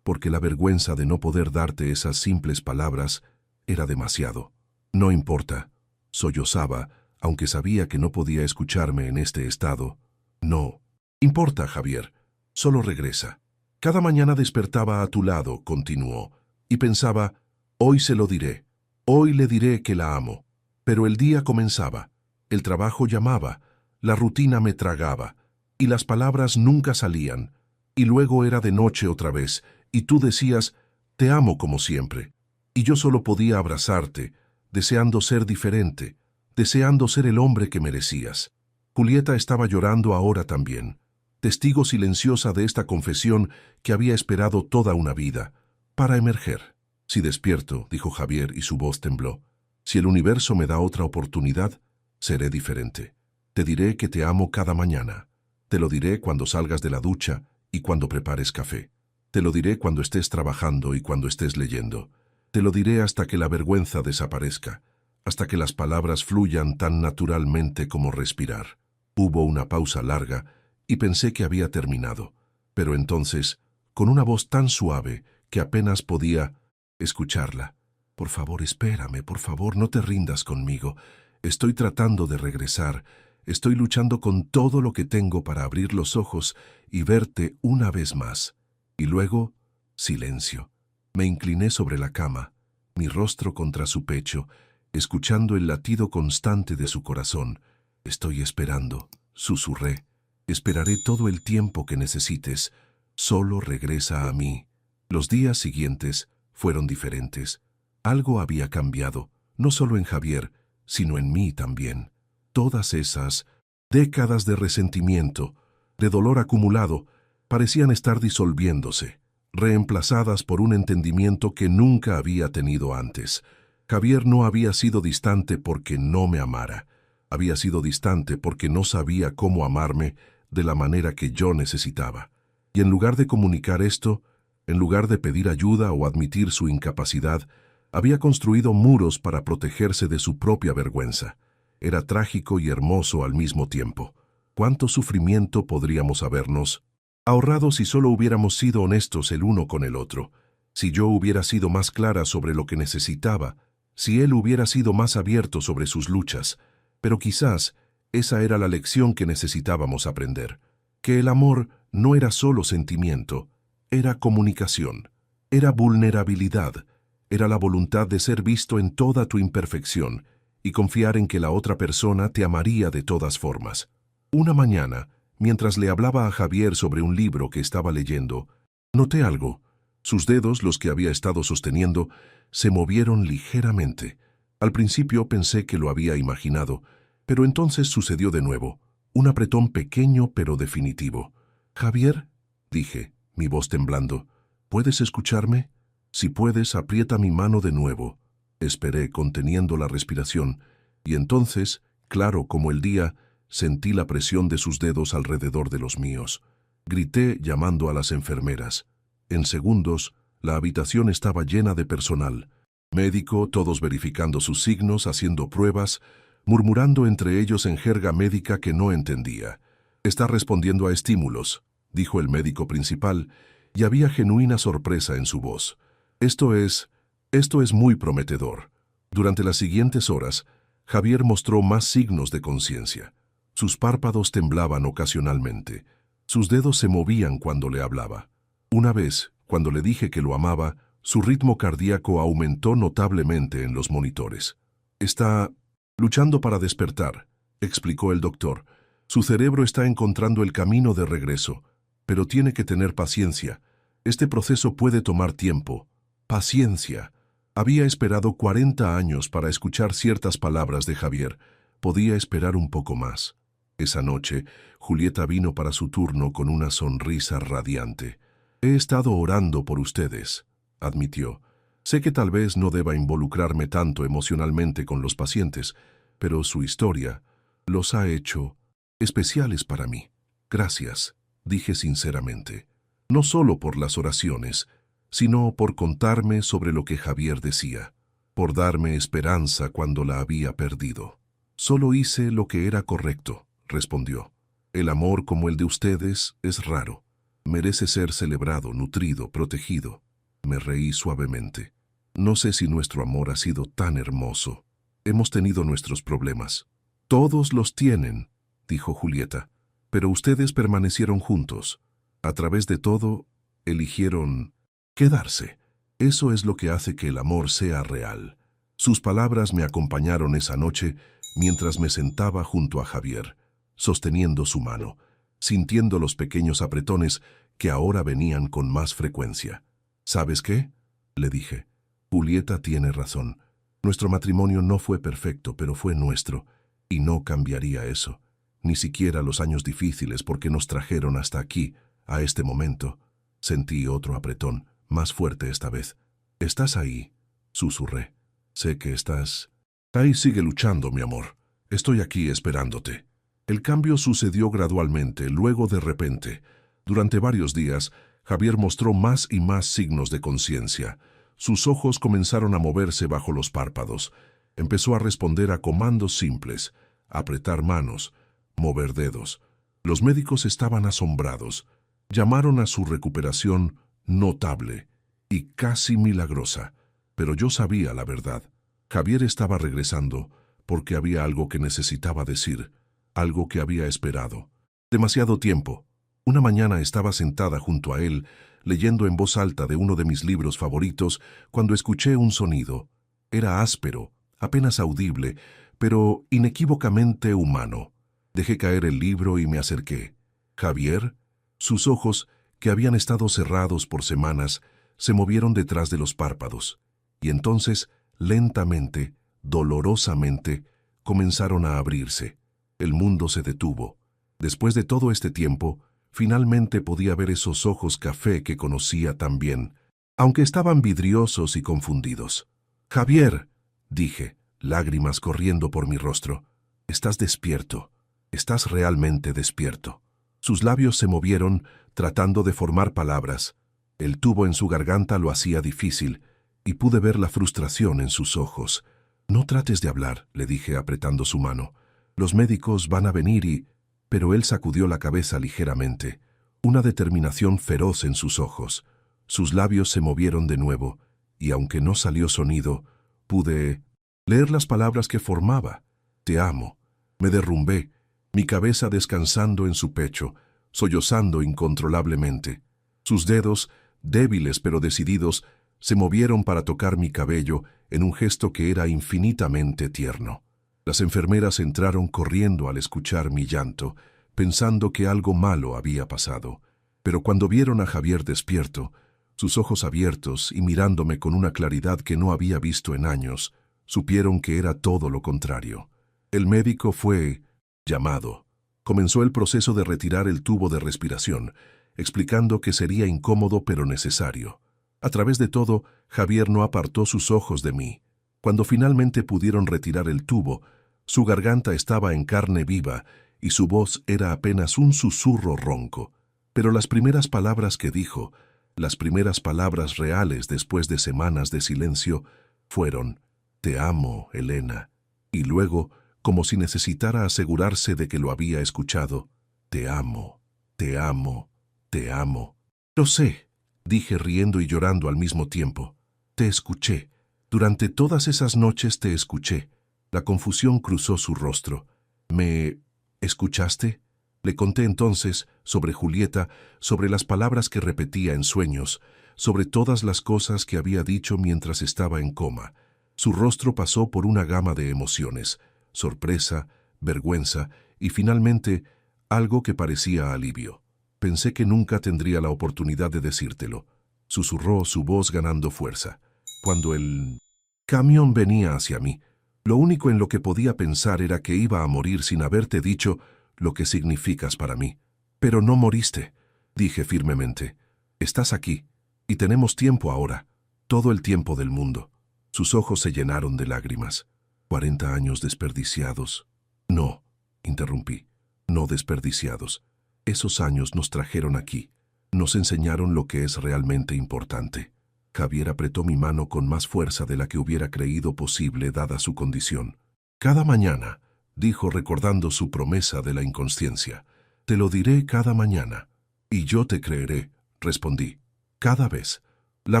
S1: Porque la vergüenza de no poder darte esas simples palabras era demasiado. No importa, sollozaba, aunque sabía que no podía escucharme en este estado. No importa, Javier, solo regresa. Cada mañana despertaba a tu lado, continuó, y pensaba, hoy se lo diré, hoy le diré que la amo. Pero el día comenzaba, el trabajo llamaba, la rutina me tragaba, y las palabras nunca salían, y luego era de noche otra vez, y tú decías, te amo como siempre, y yo solo podía abrazarte, deseando ser diferente, deseando ser el hombre que merecías. Julieta estaba llorando ahora también, testigo silenciosa de esta confesión que había esperado toda una vida, para emerger. Si despierto, dijo Javier y su voz tembló, si el universo me da otra oportunidad, seré diferente. Te diré que te amo cada mañana. Te lo diré cuando salgas de la ducha y cuando prepares café. Te lo diré cuando estés trabajando y cuando estés leyendo. Te lo diré hasta que la vergüenza desaparezca, hasta que las palabras fluyan tan naturalmente como respirar. Hubo una pausa larga y pensé que había terminado, pero entonces, con una voz tan suave que apenas podía escucharla, por favor, espérame, por favor, no te rindas conmigo. Estoy tratando de regresar. Estoy luchando con todo lo que tengo para abrir los ojos y verte una vez más. Y luego, silencio. Me incliné sobre la cama, mi rostro contra su pecho, escuchando el latido constante de su corazón. Estoy esperando, susurré. Esperaré todo el tiempo que necesites. Solo regresa a mí. Los días siguientes fueron diferentes. Algo había cambiado, no solo en Javier, sino en mí también. Todas esas décadas de resentimiento, de dolor acumulado, parecían estar disolviéndose, reemplazadas por un entendimiento que nunca había tenido antes. Javier no había sido distante porque no me amara. Había sido distante porque no sabía cómo amarme de la manera que yo necesitaba. Y en lugar de comunicar esto, en lugar de pedir ayuda o admitir su incapacidad, había construido muros para protegerse de su propia vergüenza. Era trágico y hermoso al mismo tiempo. ¿Cuánto sufrimiento podríamos habernos ahorrado si solo hubiéramos sido honestos el uno con el otro? Si yo hubiera sido más clara sobre lo que necesitaba, si él hubiera sido más abierto sobre sus luchas. Pero quizás esa era la lección que necesitábamos aprender. Que el amor no era solo sentimiento, era comunicación, era vulnerabilidad, era la voluntad de ser visto en toda tu imperfección, y confiar en que la otra persona te amaría de todas formas. Una mañana, mientras le hablaba a Javier sobre un libro que estaba leyendo, noté algo. Sus dedos, los que había estado sosteniendo, se movieron ligeramente. Al principio pensé que lo había imaginado, pero entonces sucedió de nuevo. Un apretón pequeño pero definitivo. «Javier», dije, mi voz temblando, «¿puedes escucharme? Si puedes, aprieta mi mano de nuevo». Esperé, conteniendo la respiración, y entonces, claro como el día, sentí la presión de sus dedos alrededor de los míos. Grité llamando a las enfermeras. En segundos, la habitación estaba llena de personal. Médico, todos verificando sus signos, haciendo pruebas, murmurando entre ellos en jerga médica que no entendía. «Está respondiendo a estímulos», dijo el médico principal, y había genuina sorpresa en su voz. Esto es muy prometedor». Durante las siguientes horas, Javier mostró más signos de conciencia. Sus párpados temblaban ocasionalmente. Sus dedos se movían cuando le hablaba. Una vez, cuando le dije que lo amaba, su ritmo cardíaco aumentó notablemente en los monitores. «Está luchando para despertar», explicó el doctor. «Su cerebro está encontrando el camino de regreso, pero tiene que tener paciencia. Este proceso puede tomar tiempo». Paciencia. Había esperado 40 años para escuchar ciertas palabras de Javier. Podía esperar un poco más. Esa noche, Julieta vino para su turno con una sonrisa radiante. «He estado orando por ustedes», admitió. «Sé que tal vez no deba involucrarme tanto emocionalmente con los pacientes, pero su historia los ha hecho especiales para mí. Gracias», dije sinceramente. No solo por las oraciones, sino por contarme sobre lo que Javier decía, por darme esperanza cuando la había perdido. «Solo hice lo que era correcto», respondió. «El amor como el de ustedes es raro. Merece ser celebrado, nutrido, protegido». Me reí suavemente. «No sé si nuestro amor ha sido tan hermoso. Hemos tenido nuestros problemas». «Todos los tienen», dijo Julieta, «pero ustedes permanecieron juntos. A través de todo, eligieron quedarse. Eso es lo que hace que el amor sea real». Sus palabras me acompañaron esa noche mientras me sentaba junto a Javier, sosteniendo su mano, sintiendo los pequeños apretones que ahora venían con más frecuencia. «¿Sabes qué?», le dije. «Julieta tiene razón. Nuestro matrimonio no fue perfecto, pero fue nuestro, y no cambiaría eso. Ni siquiera los años difíciles porque nos trajeron hasta aquí, a este momento». Sentí otro apretón, más fuerte esta vez. «¿Estás ahí?», susurré. «Sé que estás ahí. Sigue luchando, mi amor. Estoy aquí esperándote». El cambio sucedió gradualmente, luego de repente. Durante varios días, Javier mostró más y más signos de conciencia. Sus ojos comenzaron a moverse bajo los párpados. Empezó a responder a comandos simples, apretar manos, mover dedos. Los médicos estaban asombrados. Llamaron a su recuperación notable y casi milagrosa. Pero yo sabía la verdad. Javier estaba regresando porque había algo que necesitaba decir, algo que había esperado. Demasiado tiempo. Una mañana estaba sentada junto a él, leyendo en voz alta de uno de mis libros favoritos, cuando escuché un sonido. Era áspero, apenas audible, pero inequívocamente humano. Dejé caer el libro y me acerqué. «¿Javier?». Sus ojos, que habían estado cerrados por semanas, se movieron detrás de los párpados, y entonces, lentamente, dolorosamente, comenzaron a abrirse. El mundo se detuvo. Después de todo este tiempo, finalmente podía ver esos ojos café que conocía tan bien, aunque estaban vidriosos y confundidos. «Javier», dije, lágrimas corriendo por mi rostro, «estás despierto. Estás realmente despierto». Sus labios se movieron, tratando de formar palabras. El tubo en su garganta lo hacía difícil, y pude ver la frustración en sus ojos. «No trates de hablar», le dije apretando su mano. «Los médicos van a venir y...». Pero él sacudió la cabeza ligeramente, una determinación feroz en sus ojos. Sus labios se movieron de nuevo, y aunque no salió sonido, pude leer las palabras que formaba. «Te amo». Me derrumbé, mi cabeza descansando en su pecho, sollozando incontrolablemente. Sus dedos, débiles pero decididos, se movieron para tocar mi cabello en un gesto que era infinitamente tierno. Las enfermeras entraron corriendo al escuchar mi llanto, pensando que algo malo había pasado. Pero cuando vieron a Javier despierto, sus ojos abiertos y mirándome con una claridad que no había visto en años, supieron que era todo lo contrario. El médico fue llamado. Comenzó el proceso de retirar el tubo de respiración, explicando que sería incómodo pero necesario. A través de todo, Javier no apartó sus ojos de mí. Cuando finalmente pudieron retirar el tubo, su garganta estaba en carne viva y su voz era apenas un susurro ronco. Pero las primeras palabras que dijo, las primeras palabras reales después de semanas de silencio, fueron: «Te amo, Elena». Y luego, como si necesitara asegurarse de que lo había escuchado: «Te amo, te amo, te amo». «Lo sé», dije riendo y llorando al mismo tiempo. «Te escuché. Durante todas esas noches te escuché». La confusión cruzó su rostro. «¿Me escuchaste?». Le conté entonces sobre Julieta, sobre las palabras que repetía en sueños, sobre todas las cosas que había dicho mientras estaba en coma. Su rostro pasó por una gama de emociones: sorpresa, vergüenza y finalmente algo que parecía alivio. «Pensé que nunca tendría la oportunidad de decírtelo», susurró, su voz ganando fuerza. «Cuando el camión venía hacia mí, lo único en lo que podía pensar era que iba a morir sin haberte dicho lo que significas para mí». «Pero no moriste», dije firmemente. «Estás aquí, y tenemos tiempo ahora, todo el tiempo del mundo». Sus ojos se llenaron de lágrimas. «40 años desperdiciados». «No», interrumpí, «no desperdiciados. Esos años nos trajeron aquí, nos enseñaron lo que es realmente importante». Javier apretó mi mano con más fuerza de la que hubiera creído posible dada su condición. «Cada mañana», dijo recordando su promesa de la inconsciencia, «te lo diré cada mañana». «Y yo te creeré», respondí, «cada vez». La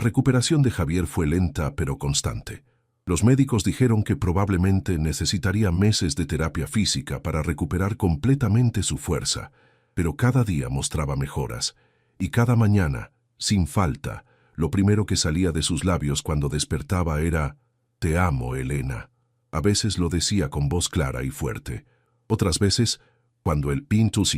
S1: recuperación de Javier fue lenta pero constante. Los médicos dijeron que probablemente necesitaría meses de terapia física para recuperar completamente su fuerza, pero cada día mostraba mejoras, y cada mañana, sin falta, lo primero que salía de sus labios cuando despertaba era: «Te amo, Elena». A veces lo decía con voz clara y fuerte. Otras veces, cuando el pintus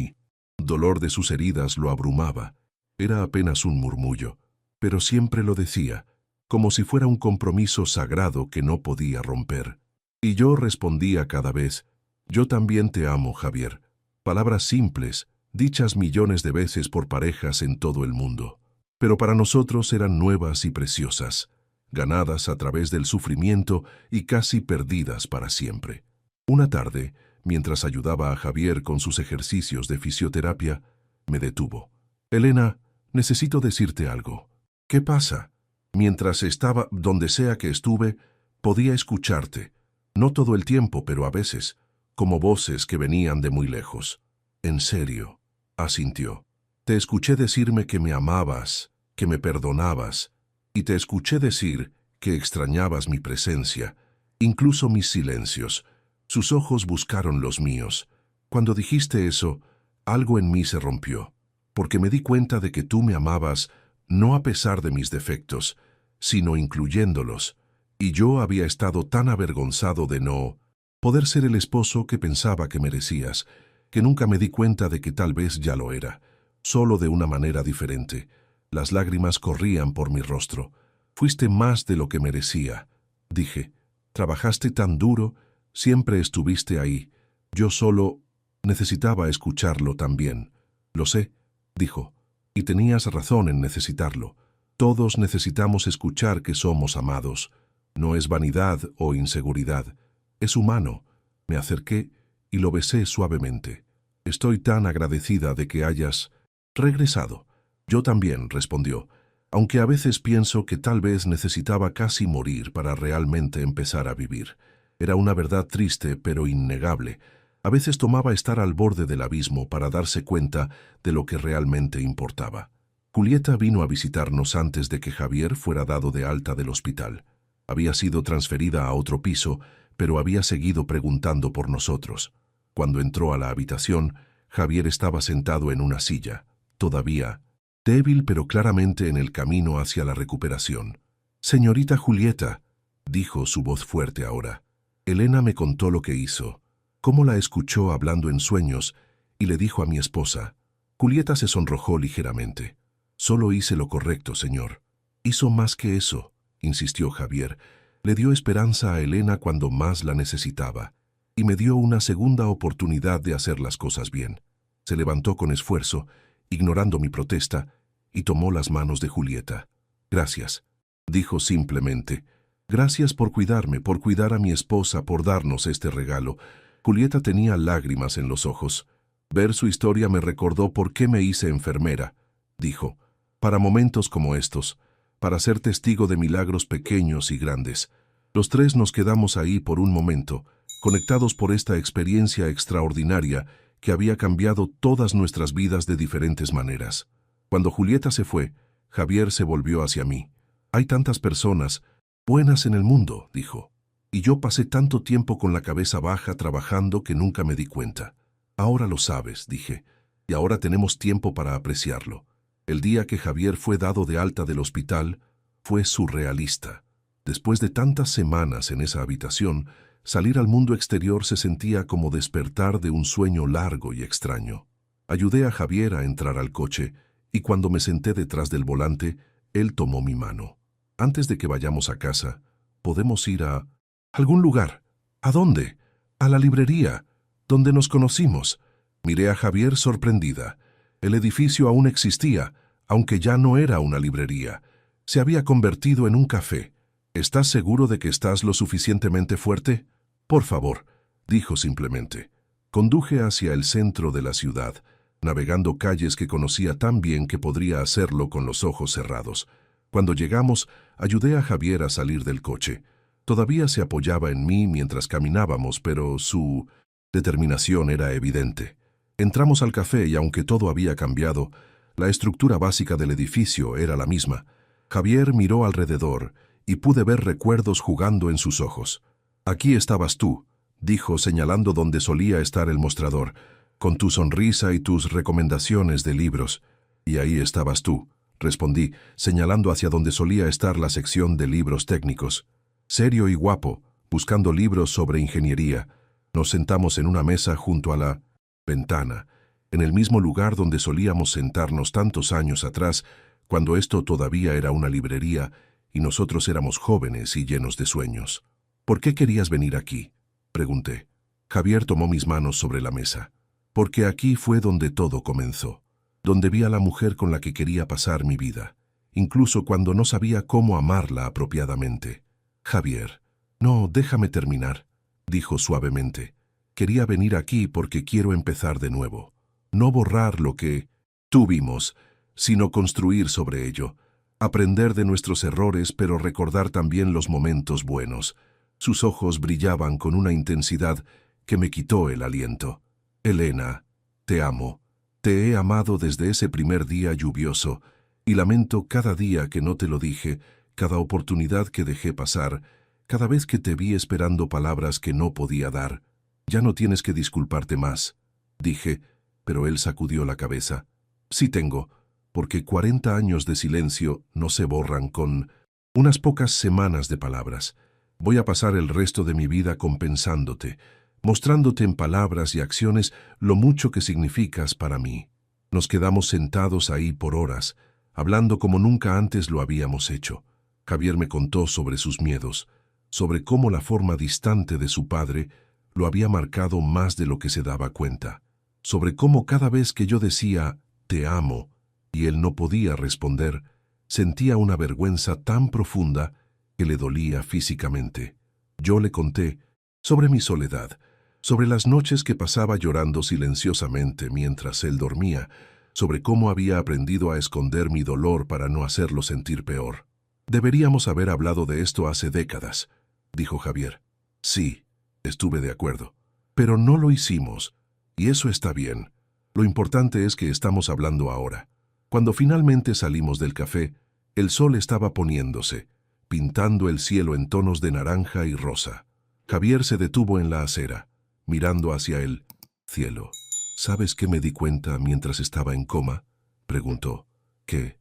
S1: dolor de sus heridas lo abrumaba, era apenas un murmullo, pero siempre lo decía, como si fuera un compromiso sagrado que no podía romper. Y yo respondía cada vez: «Yo también te amo, Javier». Palabras simples, dichas millones de veces por parejas en todo el mundo. Pero para nosotros eran nuevas y preciosas, ganadas a través del sufrimiento y casi perdidas para siempre. Una tarde, mientras ayudaba a Javier con sus ejercicios de fisioterapia, me detuvo. «Elena, necesito decirte algo». «¿Qué pasa?». «Mientras estaba donde sea que estuve, podía escucharte. No todo el tiempo, pero a veces, como voces que venían de muy lejos». «¿En serio?», asintió. «Te escuché decirme que me amabas, que me perdonabas, y te escuché decir que extrañabas mi presencia, incluso mis silencios». Sus ojos buscaron los míos. «Cuando dijiste eso, algo en mí se rompió, porque me di cuenta de que tú me amabas no a pesar de mis defectos, sino incluyéndolos, y yo había estado tan avergonzado de no poder ser el esposo que pensaba que merecías, que nunca me di cuenta de que tal vez ya lo era, solo de una manera diferente». Las lágrimas corrían por mi rostro. «Fuiste más de lo que merecía», dije. «Trabajaste tan duro, siempre estuviste ahí. Yo solo necesitaba escucharlo también». «Lo sé», dijo, «y tenías razón en necesitarlo. Todos necesitamos escuchar que somos amados. No es vanidad o inseguridad, es humano». Me acerqué y lo besé suavemente. «Estoy tan agradecida de que hayas regresado». «Yo también», respondió, «aunque a veces pienso que tal vez necesitaba casi morir para realmente empezar a vivir». Era una verdad triste pero innegable. A veces tomaba estar al borde del abismo para darse cuenta de lo que realmente importaba. Julieta vino a visitarnos antes de que Javier fuera dado de alta del hospital. Había sido transferida a otro piso, pero había seguido preguntando por nosotros. Cuando entró a la habitación, Javier estaba sentado en una silla, todavía débil pero claramente en el camino hacia la recuperación. «Señorita Julieta», dijo su voz fuerte ahora, Elena me contó lo que hizo, cómo la escuchó hablando en sueños y le dijo a mi esposa. Julieta se sonrojó ligeramente. Solo hice lo correcto, señor. Hizo más que eso, insistió Javier. Le dio esperanza a Elena cuando más la necesitaba y me dio una segunda oportunidad de hacer las cosas bien. Se levantó con esfuerzo, ignorando mi protesta, y tomó las manos de Julieta. Gracias, dijo simplemente. Gracias por cuidarme, por cuidar a mi esposa, por darnos este regalo. Julieta tenía lágrimas en los ojos. Ver su historia me recordó por qué me hice enfermera, dijo. Para momentos como estos, para ser testigo de milagros pequeños y grandes. Los tres nos quedamos ahí por un momento, conectados por esta experiencia extraordinaria que había cambiado todas nuestras vidas de diferentes maneras. Cuando Julieta se fue, Javier se volvió hacia mí. Hay tantas personas buenas en el mundo, dijo. Y yo pasé tanto tiempo con la cabeza baja trabajando que nunca me di cuenta. Ahora lo sabes, dije, y ahora tenemos tiempo para apreciarlo. El día que Javier fue dado de alta del hospital fue surrealista. Después de tantas semanas en esa habitación, salir al mundo exterior se sentía como despertar de un sueño largo y extraño. Ayudé a Javier a entrar al coche, y cuando me senté detrás del volante, él tomó mi mano. Antes de que vayamos a casa, podemos ir a algún lugar. ¿A dónde? A la librería, donde nos conocimos. Miré a Javier sorprendida. El edificio aún existía, aunque ya no era una librería. Se había convertido en un café. ¿Estás seguro de que estás lo suficientemente fuerte? Por favor, dijo simplemente. Conduje hacia el centro de la ciudad, navegando calles que conocía tan bien que podría hacerlo con los ojos cerrados. Cuando llegamos, ayudé a Javier a salir del coche. Todavía se apoyaba en mí mientras caminábamos, pero su determinación era evidente. Entramos al café y aunque todo había cambiado, la estructura básica del edificio era la misma. Javier miró alrededor y pude ver recuerdos jugando en sus ojos. Aquí estabas tú, dijo señalando donde solía estar el mostrador, con tu sonrisa y tus recomendaciones de libros. Y ahí estabas tú, respondí, señalando hacia donde solía estar la sección de libros técnicos. Serio y guapo, buscando libros sobre ingeniería. Nos sentamos en una mesa junto a la ventana, en el mismo lugar donde solíamos sentarnos tantos años atrás, cuando esto todavía era una librería y nosotros éramos jóvenes y llenos de sueños. ¿Por qué querías venir aquí?, pregunté. Javier tomó mis manos sobre la mesa. Porque aquí fue donde todo comenzó, donde vi a la mujer con la que quería pasar mi vida, incluso cuando no sabía cómo amarla apropiadamente. Javier, no, déjame terminar, dijo suavemente. Quería venir aquí porque quiero empezar de nuevo. No borrar lo que tuvimos, sino construir sobre ello. Aprender de nuestros errores, pero recordar también los momentos buenos. Sus ojos brillaban con una intensidad que me quitó el aliento. Elena, te amo. Te he amado desde ese primer día lluvioso, y lamento cada día que no te lo dije, cada oportunidad que dejé pasar, cada vez que te vi esperando palabras que no podía dar. Ya no tienes que disculparte más, dije, pero él sacudió la cabeza. Sí tengo, porque 40 años de silencio no se borran con unas pocas semanas de palabras. Voy a pasar el resto de mi vida compensándote, mostrándote en palabras y acciones lo mucho que significas para mí. Nos quedamos sentados ahí por horas, hablando como nunca antes lo habíamos hecho. Javier me contó sobre sus miedos, sobre cómo la forma distante de su padre lo había marcado más de lo que se daba cuenta, sobre cómo cada vez que yo decía «te amo» y él no podía responder, sentía una vergüenza tan profunda que le dolía físicamente. Yo le conté sobre mi soledad, sobre las noches que pasaba llorando silenciosamente mientras él dormía, sobre cómo había aprendido a esconder mi dolor para no hacerlo sentir peor. Deberíamos haber hablado de esto hace décadas, dijo Javier. Sí, estuve de acuerdo. Pero no lo hicimos, y eso está bien. Lo importante es que estamos hablando ahora. Cuando finalmente salimos del café, el sol estaba poniéndose, pintando el cielo en tonos de naranja y rosa. Javier se detuvo en la acera, mirando hacia el cielo. ¿Sabes qué me di cuenta mientras estaba en coma?, preguntó. Que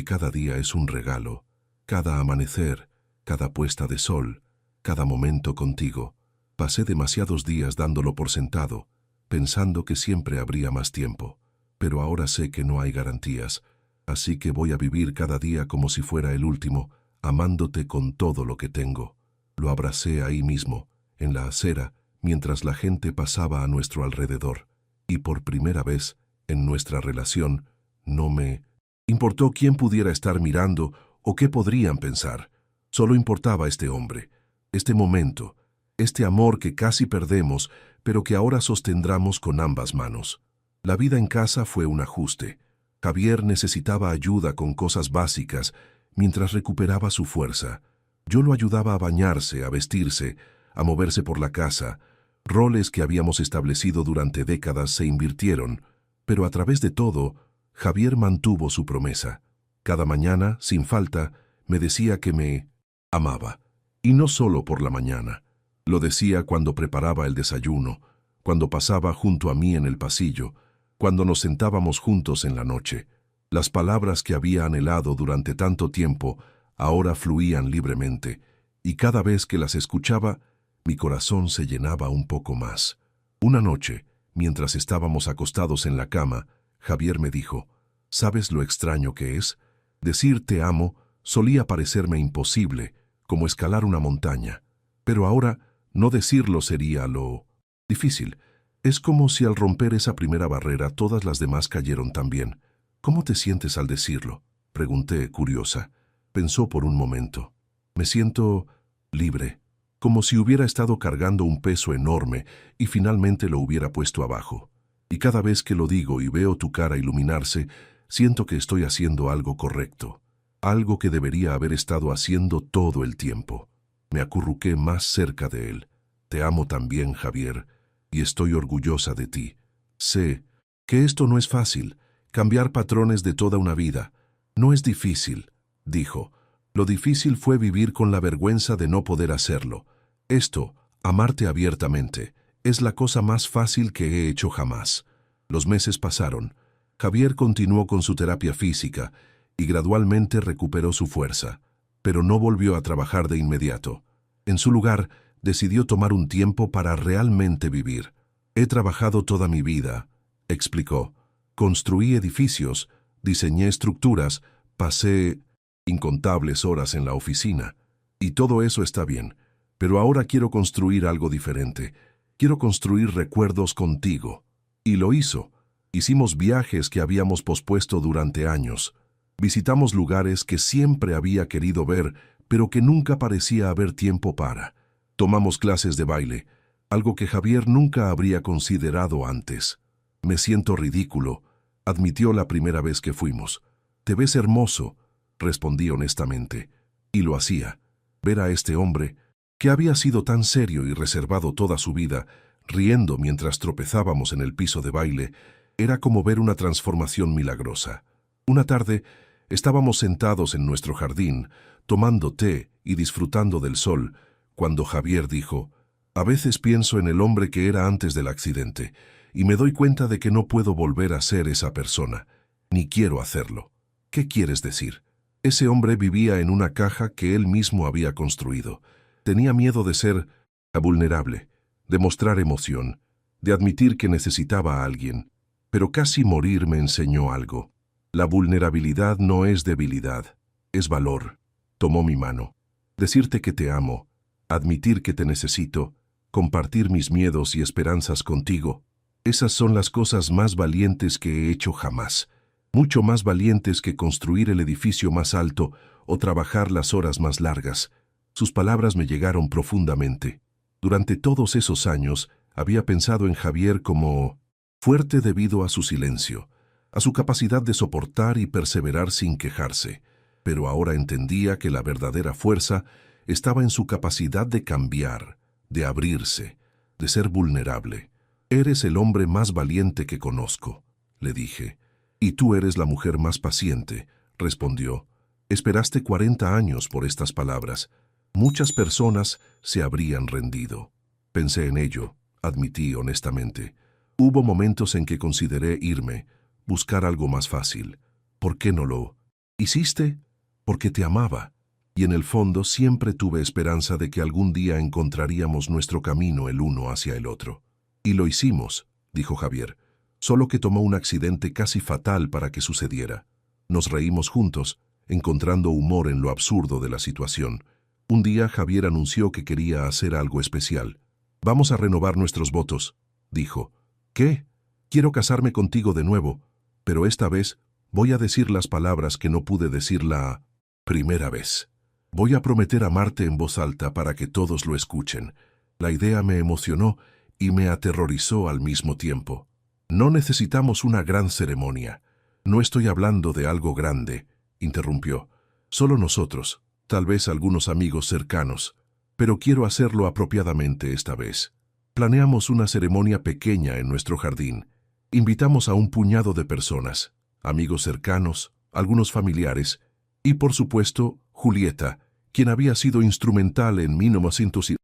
S1: cada día es un regalo, cada amanecer, cada puesta de sol, cada momento contigo. Pasé demasiados días dándolo por sentado, pensando que siempre habría más tiempo. Pero ahora sé que no hay garantías, así que voy a vivir cada día como si fuera el último, amándote con todo lo que tengo. Lo abracé ahí mismo, en la acera, mientras la gente pasaba a nuestro alrededor. Y por primera vez, en nuestra relación, no me importó quién pudiera estar mirando o qué podrían pensar. Solo importaba este hombre, este momento, este amor que casi perdemos, pero que ahora sostendremos con ambas manos. La vida en casa fue un ajuste. Javier necesitaba ayuda con cosas básicas, mientras recuperaba su fuerza. Yo lo ayudaba a bañarse, a vestirse, a moverse por la casa. Roles que habíamos establecido durante décadas se invirtieron, pero a través de todo, Javier mantuvo su promesa. Cada mañana, sin falta, me decía que me amaba. Y no solo por la mañana. Lo decía cuando preparaba el desayuno, cuando pasaba junto a mí en el pasillo, cuando nos sentábamos juntos en la noche. Las palabras que había anhelado durante tanto tiempo ahora fluían libremente, y cada vez que las escuchaba, mi corazón se llenaba un poco más. Una noche, mientras estábamos acostados en la cama, Javier me dijo, ¿sabes lo extraño que es? Decir te amo solía parecerme imposible, como escalar una montaña. Pero ahora, no decirlo sería lo difícil. Es como si al romper esa primera barrera todas las demás cayeron también. ¿Cómo te sientes al decirlo? Pregunté, curiosa. Pensó por un momento. Me siento libre, como si hubiera estado cargando un peso enorme y finalmente lo hubiera puesto abajo. Y cada vez que lo digo y veo tu cara iluminarse, siento que estoy haciendo algo correcto, algo que debería haber estado haciendo todo el tiempo. Me acurruqué más cerca de él. Te amo también, Javier, y estoy orgullosa de ti. Sé que esto no es fácil, cambiar patrones de toda una vida. No es difícil, dijo. Lo difícil fue vivir con la vergüenza de no poder hacerlo. Esto, amarte abiertamente, es la cosa más fácil que he hecho jamás. Los meses pasaron. Javier continuó con su terapia física y gradualmente recuperó su fuerza, pero no volvió a trabajar de inmediato. En su lugar, decidió tomar un tiempo para realmente vivir. He trabajado toda mi vida, explicó. Construí edificios, diseñé estructuras, pasé incontables horas en la oficina. Y todo eso está bien, pero ahora quiero construir algo diferente. Quiero construir recuerdos contigo. Y lo hizo. Hicimos viajes que habíamos pospuesto durante años. Visitamos lugares que siempre había querido ver, pero que nunca parecía haber tiempo para. Tomamos clases de baile, algo que Javier nunca habría considerado antes. Me siento ridículo, admitió la primera vez que fuimos. Te ves hermoso, respondí honestamente. Y lo hacía. Ver a este hombre, que había sido tan serio y reservado toda su vida, riendo mientras tropezábamos en el piso de baile, era como ver una transformación milagrosa. Una tarde, estábamos sentados en nuestro jardín, tomando té y disfrutando del sol, cuando Javier dijo, «A veces pienso en el hombre que era antes del accidente, y me doy cuenta de que no puedo volver a ser esa persona, ni quiero hacerlo». «¿Qué quieres decir?» Ese hombre vivía en una caja que él mismo había construido. Tenía miedo de ser vulnerable, de mostrar emoción, de admitir que necesitaba a alguien. Pero casi morir me enseñó algo. La vulnerabilidad no es debilidad, es valor. Tomó mi mano. Decirte que te amo, admitir que te necesito, compartir mis miedos y esperanzas contigo, esas son las cosas más valientes que he hecho jamás. Mucho más valientes que construir el edificio más alto o trabajar las horas más largas. Sus palabras me llegaron profundamente. Durante todos esos años había pensado en Javier como fuerte debido a su silencio, a su capacidad de soportar y perseverar sin quejarse, pero ahora entendía que la verdadera fuerza estaba en su capacidad de cambiar, de abrirse, de ser vulnerable. «Eres el hombre más valiente que conozco», le dije. «Y tú eres la mujer más paciente», respondió. «Esperaste 40 años por estas palabras. Muchas personas se habrían rendido». Pensé en ello, admití honestamente. Hubo momentos en que consideré irme, buscar algo más fácil. «¿Por qué no lo hiciste?» «Porque te amaba». y en el fondo siempre tuve esperanza de que algún día encontraríamos nuestro camino el uno hacia el otro. Y lo hicimos, dijo Javier, solo que tomó un accidente casi fatal para que sucediera. Nos reímos juntos, encontrando humor en lo absurdo de la situación. Un día Javier anunció que quería hacer algo especial. Vamos a renovar nuestros votos, dijo. ¿Qué? Quiero casarme contigo de nuevo, pero esta vez voy a decir las palabras que no pude decir la primera vez. Voy a prometer amarte en voz alta para que todos lo escuchen. La idea me emocionó y me aterrorizó al mismo tiempo. No necesitamos una gran ceremonia. No estoy hablando de algo grande, interrumpió. Solo nosotros, tal vez algunos amigos cercanos, pero quiero hacerlo apropiadamente esta vez. Planeamos una ceremonia pequeña en nuestro jardín. Invitamos a un puñado de personas, amigos cercanos, algunos familiares, y por supuesto, Julieta, quien había sido instrumental en 1900.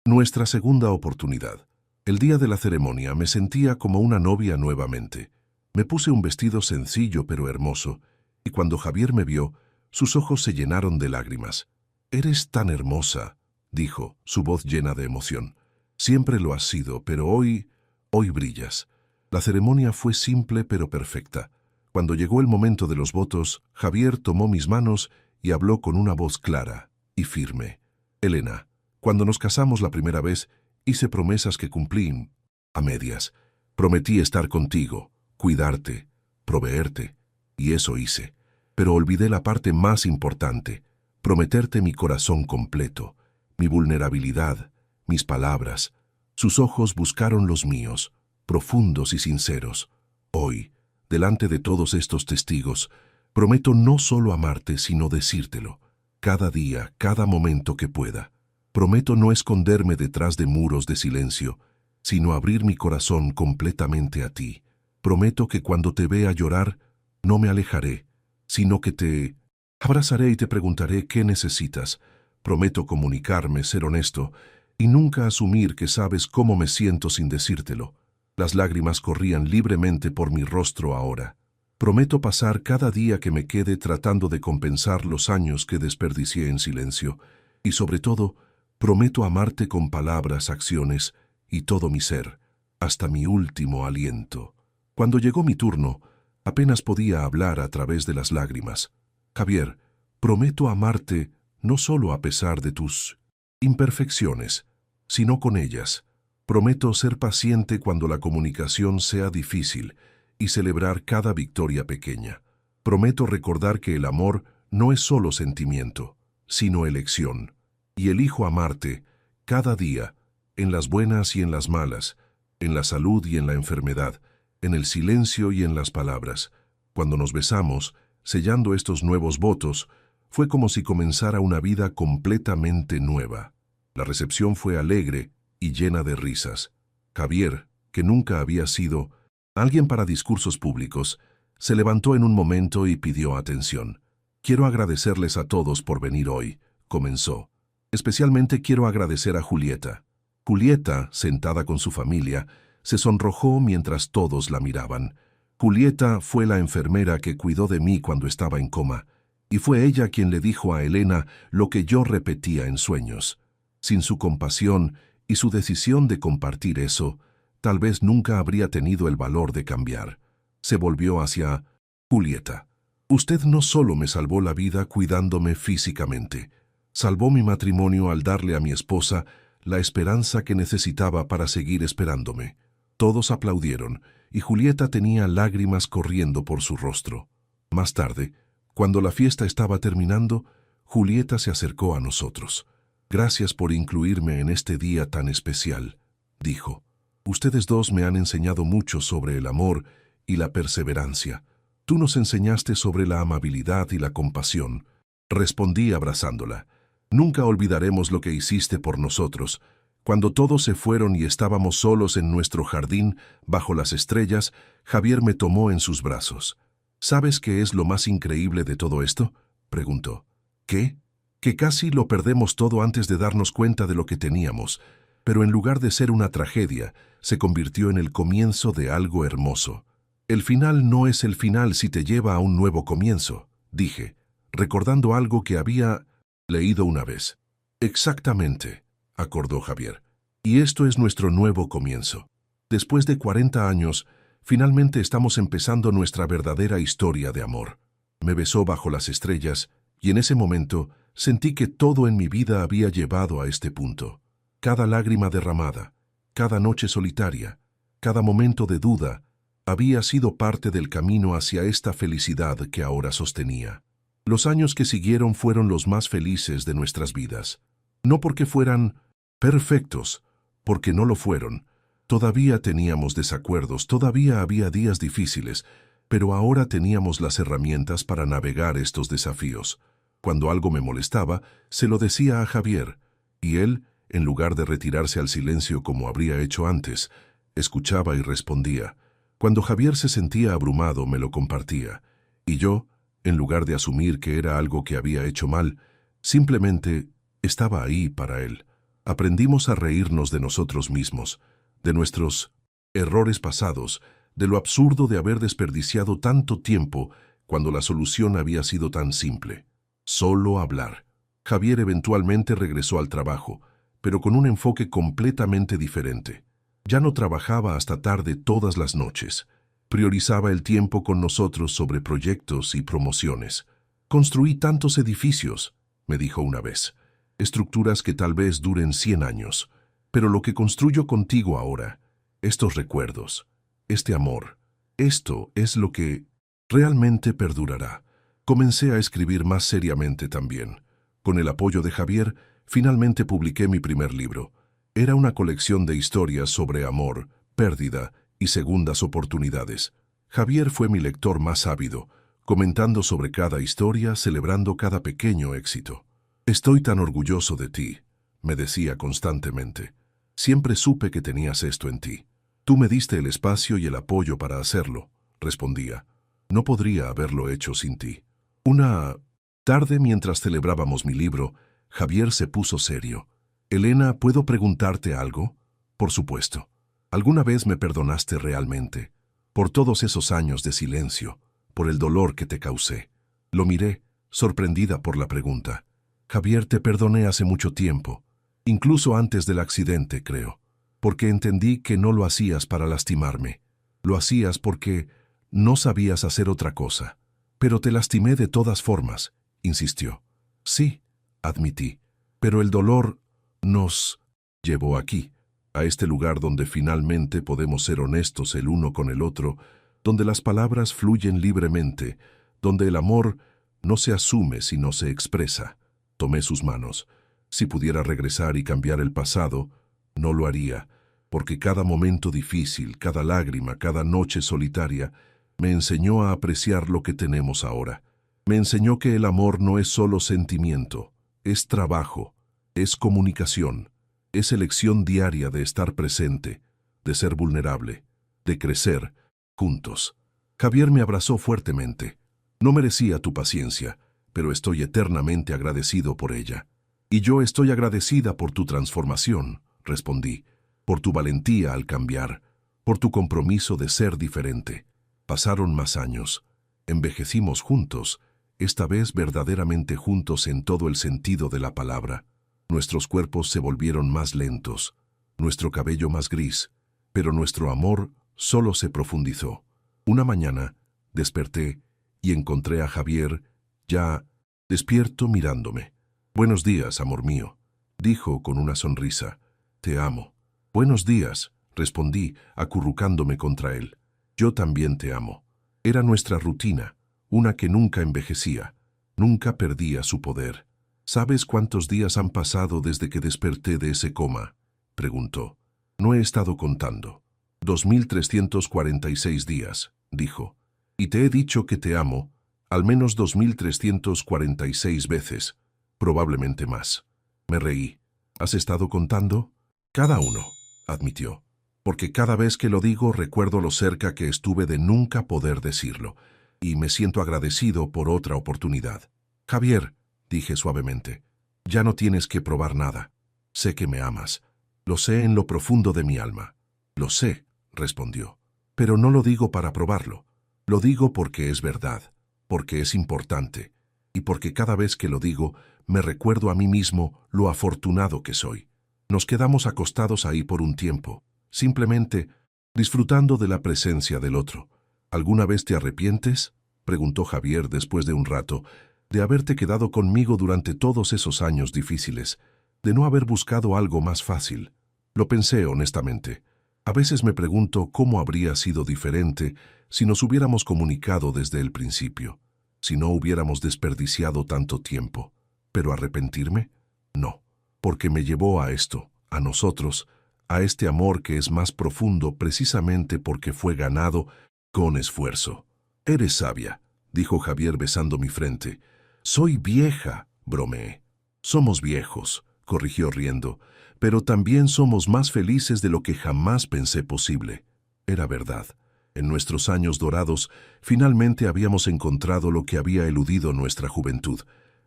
S1: Nuestra segunda oportunidad. El día de la ceremonia me sentía como una novia nuevamente. Me puse un vestido sencillo pero hermoso, y cuando Javier me vio, sus ojos se llenaron de lágrimas. «Eres tan hermosa», dijo, su voz llena de emoción. «Siempre lo has sido, pero hoy brillas». La ceremonia fue simple pero perfecta. Cuando llegó el momento de los votos, Javier tomó mis manos y habló con una voz clara y firme. «Elena, cuando nos casamos la primera vez, hice promesas que cumplí a medias. Prometí estar contigo, cuidarte, proveerte, y eso hice. Pero olvidé la parte más importante, prometerte mi corazón completo, mi vulnerabilidad, mis palabras». Sus ojos buscaron los míos, profundos y sinceros. «Hoy, delante de todos estos testigos, prometo no solo amarte, sino decírtelo, cada día, cada momento que pueda. Prometo no esconderme detrás de muros de silencio, sino abrir mi corazón completamente a ti. Prometo que cuando te vea llorar, no me alejaré, sino que te abrazaré y te preguntaré qué necesitas. Prometo comunicarme, ser honesto, y nunca asumir que sabes cómo me siento sin decírtelo». Las lágrimas corrían libremente por mi rostro ahora. «Prometo pasar cada día que me quede tratando de compensar los años que desperdicié en silencio, y sobre todo, prometo amarte con palabras, acciones y todo mi ser, hasta mi último aliento». Cuando llegó mi turno, apenas podía hablar a través de las lágrimas. «Javier, prometo amarte no solo a pesar de tus imperfecciones, sino con ellas. Prometo ser paciente cuando la comunicación sea difícil y celebrar cada victoria pequeña. Prometo recordar que el amor no es solo sentimiento, sino elección. Y elijo amarte cada día, en las buenas y en las malas, en la salud y en la enfermedad, en el silencio y en las palabras». Cuando nos besamos, sellando estos nuevos votos, fue como si comenzara una vida completamente nueva. La recepción fue alegre y llena de risas. Javier, que nunca había sido alguien para discursos públicos, se levantó en un momento y pidió atención. «Quiero agradecerles a todos por venir hoy», comenzó. «Especialmente quiero agradecer a Julieta». Julieta, sentada con su familia, se sonrojó mientras todos la miraban. Julieta fue la enfermera que cuidó de mí cuando estaba en coma, y fue ella quien le dijo a Elena lo que yo repetía en sueños. Sin su compasión y su decisión de compartir eso, tal vez nunca habría tenido el valor de cambiar. Se volvió hacia Julieta. «Usted no solo me salvó la vida cuidándome físicamente, salvó mi matrimonio al darle a mi esposa la esperanza que necesitaba para seguir esperándome». Todos aplaudieron, y Julieta tenía lágrimas corriendo por su rostro. Más tarde, cuando la fiesta estaba terminando, Julieta se acercó a nosotros. «Gracias por incluirme en este día tan especial», dijo. «Ustedes dos me han enseñado mucho sobre el amor y la perseverancia. Tú nos enseñaste sobre la amabilidad y la compasión». Respondí abrazándola. «Nunca olvidaremos lo que hiciste por nosotros. Cuando todos se fueron y estábamos solos en nuestro jardín, bajo las estrellas, Javier me tomó en sus brazos». «¿Sabes qué es lo más increíble de todo esto?», preguntó. «¿Qué?». «Que casi lo perdemos todo antes de darnos cuenta de lo que teníamos, pero en lugar de ser una tragedia, se convirtió en el comienzo de algo hermoso». «El final no es el final si te lleva a un nuevo comienzo», dije, recordando algo que había Leído una vez. Exactamente, acordó Javier. Y esto es nuestro nuevo comienzo. Después de 40 años, finalmente estamos empezando nuestra verdadera historia de amor. Me besó bajo las estrellas, y en ese momento sentí que todo en mi vida había llevado a este punto. Cada lágrima derramada, cada noche solitaria, cada momento de duda, había sido parte del camino hacia esta felicidad que ahora sostenía. Los años que siguieron fueron los más felices de nuestras vidas. No porque fueran perfectos, porque no lo fueron. Todavía teníamos desacuerdos, todavía había días difíciles, pero ahora teníamos las herramientas para navegar estos desafíos. Cuando algo me molestaba, se lo decía a Javier, y él, en lugar de retirarse al silencio como habría hecho antes, escuchaba y respondía. Cuando Javier se sentía abrumado, me lo compartía, y yo, en lugar de asumir que era algo que había hecho mal, simplemente estaba ahí para él. Aprendimos a reírnos de nosotros mismos, de nuestros errores pasados, de lo absurdo de haber desperdiciado tanto tiempo cuando la solución había sido tan simple. Solo hablar. Javier eventualmente regresó al trabajo, pero con un enfoque completamente diferente. Ya no trabajaba hasta tarde todas las noches. Priorizaba el tiempo con nosotros sobre proyectos y promociones. Construí tantos edificios, me dijo una vez, estructuras que tal vez duren 100 años, pero lo que construyo contigo ahora, estos recuerdos, este amor, esto es lo que realmente perdurará. Comencé a escribir más seriamente también. Con el apoyo de Javier, finalmente publiqué mi primer libro. Era una colección de historias sobre amor, pérdida y segundas oportunidades. Javier fue mi lector más ávido, comentando sobre cada historia, celebrando cada pequeño éxito. «Estoy tan orgulloso de ti», me decía constantemente. «Siempre supe que tenías esto en ti. Tú me diste el espacio y el apoyo para hacerlo», respondía. «No podría haberlo hecho sin ti». Una tarde, mientras celebrábamos mi libro, Javier se puso serio. «Elena, ¿puedo preguntarte algo?» «Por supuesto. ¿Alguna vez me perdonaste realmente? Por todos esos años de silencio, por el dolor que te causé». Lo miré, sorprendida por la pregunta. «Javier, te perdoné hace mucho tiempo, incluso antes del accidente, creo, porque entendí que no lo hacías para lastimarme. Lo hacías porque no sabías hacer otra cosa. Pero te lastimé de todas formas», insistió. «Sí», admití, «pero el dolor nos llevó aquí, a este lugar donde finalmente podemos ser honestos el uno con el otro, donde las palabras fluyen libremente, donde el amor no se asume sino se expresa». Tomé sus manos. Si pudiera regresar y cambiar el pasado, no lo haría, porque cada momento difícil, cada lágrima, cada noche solitaria, me enseñó a apreciar lo que tenemos ahora. Me enseñó que el amor no es solo sentimiento, es trabajo, es comunicación, es elección diaria de estar presente, de ser vulnerable, de crecer juntos. Javier me abrazó fuertemente. «No merecía tu paciencia, pero estoy eternamente agradecido por ella». «Y yo estoy agradecida por tu transformación», respondí, «por tu valentía al cambiar, por tu compromiso de ser diferente». Pasaron más años. Envejecimos juntos, esta vez verdaderamente juntos en todo el sentido de la palabra. Nuestros cuerpos se volvieron más lentos, nuestro cabello más gris, pero nuestro amor solo se profundizó. Una mañana desperté y encontré a Javier ya despierto mirándome. «Buenos días, amor mío», dijo con una sonrisa. «Te amo». «Buenos días», respondí, acurrucándome contra él. «Yo también te amo». Era nuestra rutina, una que nunca envejecía, nunca perdía su poder. «¿Sabes cuántos días han pasado desde que desperté de ese coma?», preguntó. «No he estado contando». 2346 días, dijo. «Y te he dicho que te amo al menos 2346 veces, probablemente más». Me reí. «¿Has estado contando?» «Cada uno», admitió. «Porque cada vez que lo digo recuerdo lo cerca que estuve de nunca poder decirlo, y me siento agradecido por otra oportunidad». «Javier», dije suavemente, «ya no tienes que probar nada. Sé que me amas. Lo sé en lo profundo de mi alma». «Lo sé», respondió, «pero no lo digo para probarlo. Lo digo porque es verdad, porque es importante, y porque cada vez que lo digo me recuerdo a mí mismo lo afortunado que soy. Nos quedamos acostados ahí por un tiempo, simplemente disfrutando de la presencia del otro. ¿Alguna vez te arrepientes?, preguntó Javier después de un rato, de haberte quedado conmigo durante todos esos años difíciles, de no haber buscado algo más fácil. Lo pensé honestamente. A veces me pregunto cómo habría sido diferente si nos hubiéramos comunicado desde el principio, si no hubiéramos desperdiciado tanto tiempo. ¿Pero arrepentirme? No, porque me llevó a esto, a nosotros, a este amor que es más profundo precisamente porque fue ganado con esfuerzo. Eres sabia, dijo Javier besando mi frente. Soy vieja, bromeé. Somos viejos, corrigió riendo, pero también somos más felices de lo que jamás pensé posible. Era verdad. En nuestros años dorados, finalmente habíamos encontrado lo que había eludido nuestra juventud: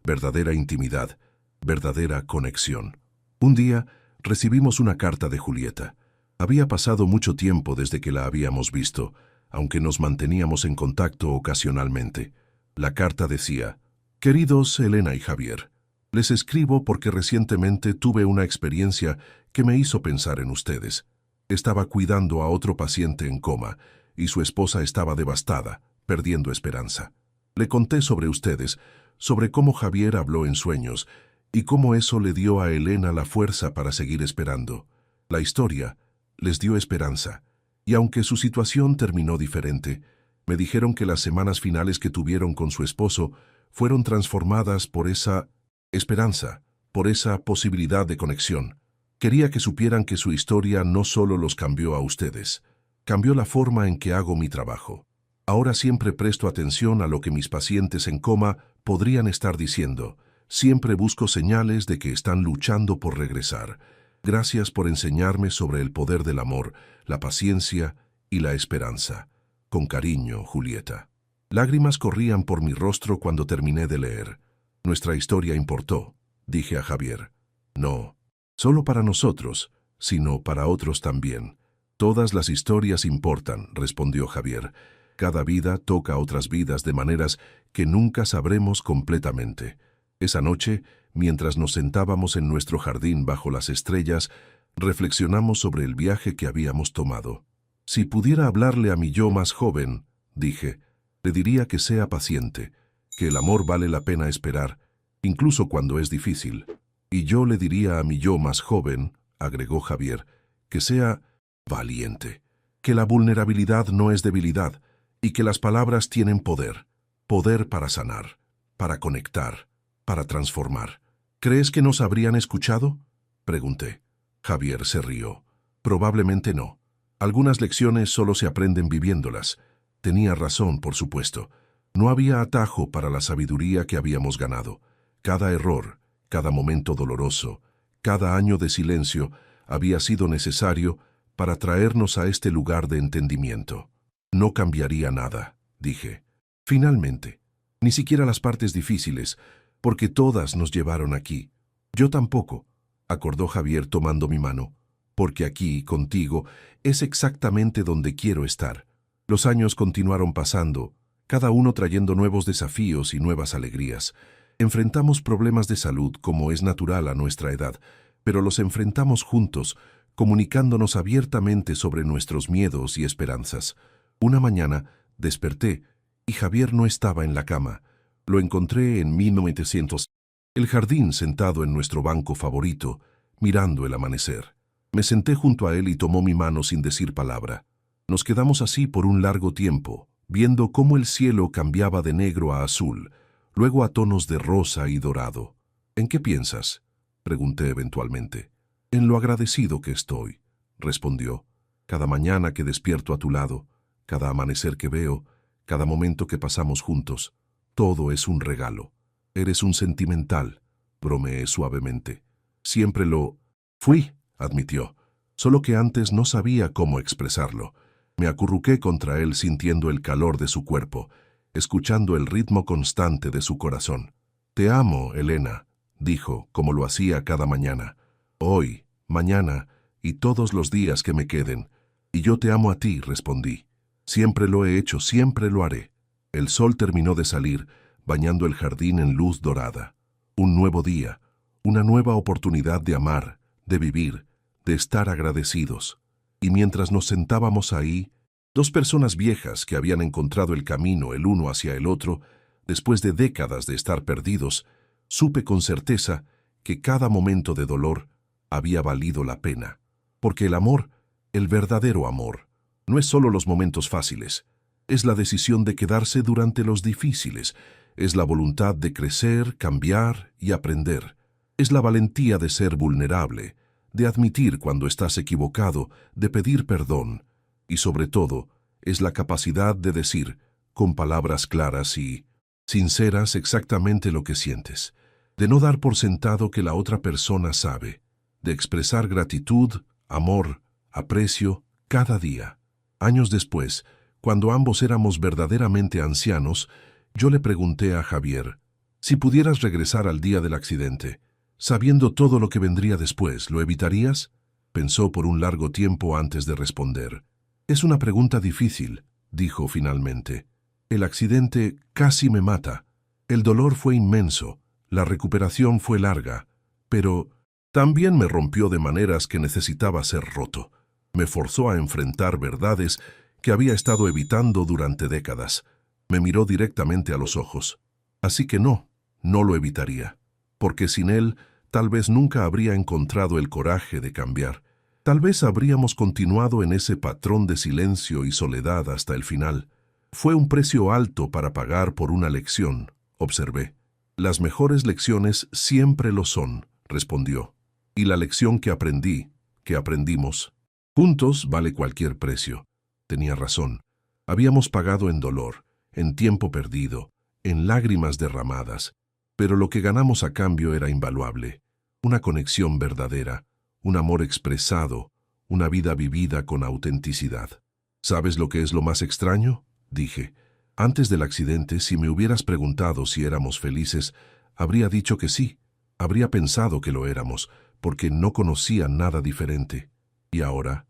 S1: verdadera intimidad, verdadera conexión. Un día recibimos una carta de Julieta. Había pasado mucho tiempo desde que la habíamos visto, aunque nos manteníamos en contacto ocasionalmente. La carta decía: «Queridos Elena y Javier, les escribo porque recientemente tuve una experiencia que me hizo pensar en ustedes. Estaba cuidando a otro paciente en coma y su esposa estaba devastada, perdiendo esperanza. Le conté sobre ustedes, sobre cómo Javier habló en sueños y cómo eso le dio a Elena la fuerza para seguir esperando. La historia les dio esperanza, y aunque su situación terminó diferente, me dijeron que las semanas finales que tuvieron con su esposo fueron transformadas por esa esperanza, por esa posibilidad de conexión. Quería que supieran que su historia no solo los cambió a ustedes, cambió la forma en que hago mi trabajo. Ahora siempre presto atención a lo que mis pacientes en coma podrían estar diciendo. Siempre busco señales de que están luchando por regresar. Gracias por enseñarme sobre el poder del amor, la paciencia y la esperanza. Con cariño, Julieta». Lágrimas corrían por mi rostro cuando terminé de leer. Nuestra historia importó, dije a Javier. No, solo para nosotros, sino para otros también. Todas las historias importan, respondió Javier. Cada vida toca a otras vidas de maneras que nunca sabremos completamente. Esa noche, mientras nos sentábamos en nuestro jardín bajo las estrellas, reflexionamos sobre el viaje que habíamos tomado. Si pudiera hablarle a mi yo más joven, dije, le diría que sea paciente, que el amor vale la pena esperar, incluso cuando es difícil. Y yo le diría a mi yo más joven, agregó Javier, que sea valiente, que la vulnerabilidad no es debilidad y que las palabras tienen poder, poder para sanar, para conectar, para transformar. ¿Crees que nos habrían escuchado?, pregunté. Javier se rió. Probablemente no. Algunas lecciones solo se aprenden viviéndolas. Tenía razón, por supuesto. No había atajo para la sabiduría que habíamos ganado. Cada error, cada momento doloroso, cada año de silencio había sido necesario para traernos a este lugar de entendimiento. No cambiaría nada, dije. Finalmente, ni siquiera las partes difíciles, porque todas nos llevaron aquí. Yo tampoco, acordó Javier tomando mi mano, porque aquí, contigo, es exactamente donde quiero estar. Los años continuaron pasando, cada uno trayendo nuevos desafíos y nuevas alegrías. Enfrentamos problemas de salud como es natural a nuestra edad, pero los enfrentamos juntos, comunicándonos abiertamente sobre nuestros miedos y esperanzas. Una mañana desperté y Javier no estaba en la cama. Lo encontré en 1900, el jardín sentado en nuestro banco favorito, mirando el amanecer. Me senté junto a él y tomó mi mano sin decir palabra. Nos quedamos así por un largo tiempo, viendo cómo el cielo cambiaba de negro a azul, luego a tonos de rosa y dorado. ¿En qué piensas?, pregunté eventualmente. En lo agradecido que estoy, respondió. Cada mañana que despierto a tu lado, cada amanecer que veo, cada momento que pasamos juntos, todo es un regalo. Eres un sentimental, bromeé suavemente. Siempre lo fui, admitió, solo que antes no sabía cómo expresarlo. Me acurruqué contra él sintiendo el calor de su cuerpo, escuchando el ritmo constante de su corazón. Te amo, Elena, dijo, como lo hacía cada mañana. Hoy, mañana y todos los días que me queden. Y yo te amo a ti, respondí. Siempre lo he hecho, siempre lo haré. El sol terminó de salir, bañando el jardín en luz dorada. Un nuevo día, una nueva oportunidad de amar, de vivir, de estar agradecidos. Y mientras nos sentábamos ahí, dos personas viejas que habían encontrado el camino el uno hacia el otro, después de décadas de estar perdidos, supe con certeza que cada momento de dolor había valido la pena. Porque el amor, el verdadero amor, no es solo los momentos fáciles, es la decisión de quedarse durante los difíciles, es la voluntad de crecer, cambiar y aprender, es la valentía de ser vulnerable, de admitir cuando estás equivocado, de pedir perdón, y sobre todo, es la capacidad de decir, con palabras claras y sinceras, exactamente lo que sientes, de no dar por sentado que la otra persona sabe, de expresar gratitud, amor, aprecio, cada día. Años después, cuando ambos éramos verdaderamente ancianos, yo le pregunté a Javier, si pudieras regresar al día del accidente, sabiendo todo lo que vendría después, ¿lo evitarías? Pensó por un largo tiempo antes de responder. Es una pregunta difícil, dijo finalmente. El accidente casi me mata. El dolor fue inmenso, la recuperación fue larga, pero también me rompió de maneras que necesitaba ser roto. Me forzó a enfrentar verdades que había estado evitando durante décadas. Me miró directamente a los ojos. Así que no lo evitaría. Porque sin él, tal vez nunca habría encontrado el coraje de cambiar. Tal vez habríamos continuado en ese patrón de silencio y soledad hasta el final. Fue un precio alto para pagar por una lección, observé. Las mejores lecciones siempre lo son, respondió. Y la lección que aprendimos, juntos vale cualquier precio. Tenía razón. Habíamos pagado en dolor, en tiempo perdido, en lágrimas derramadas, pero lo que ganamos a cambio era invaluable. Una conexión verdadera, un amor expresado, una vida vivida con autenticidad. ¿Sabes lo que es lo más extraño?, dije. Antes del accidente, si me hubieras preguntado si éramos felices, habría dicho que sí. Habría pensado que lo éramos, porque no conocía nada diferente. Y ahora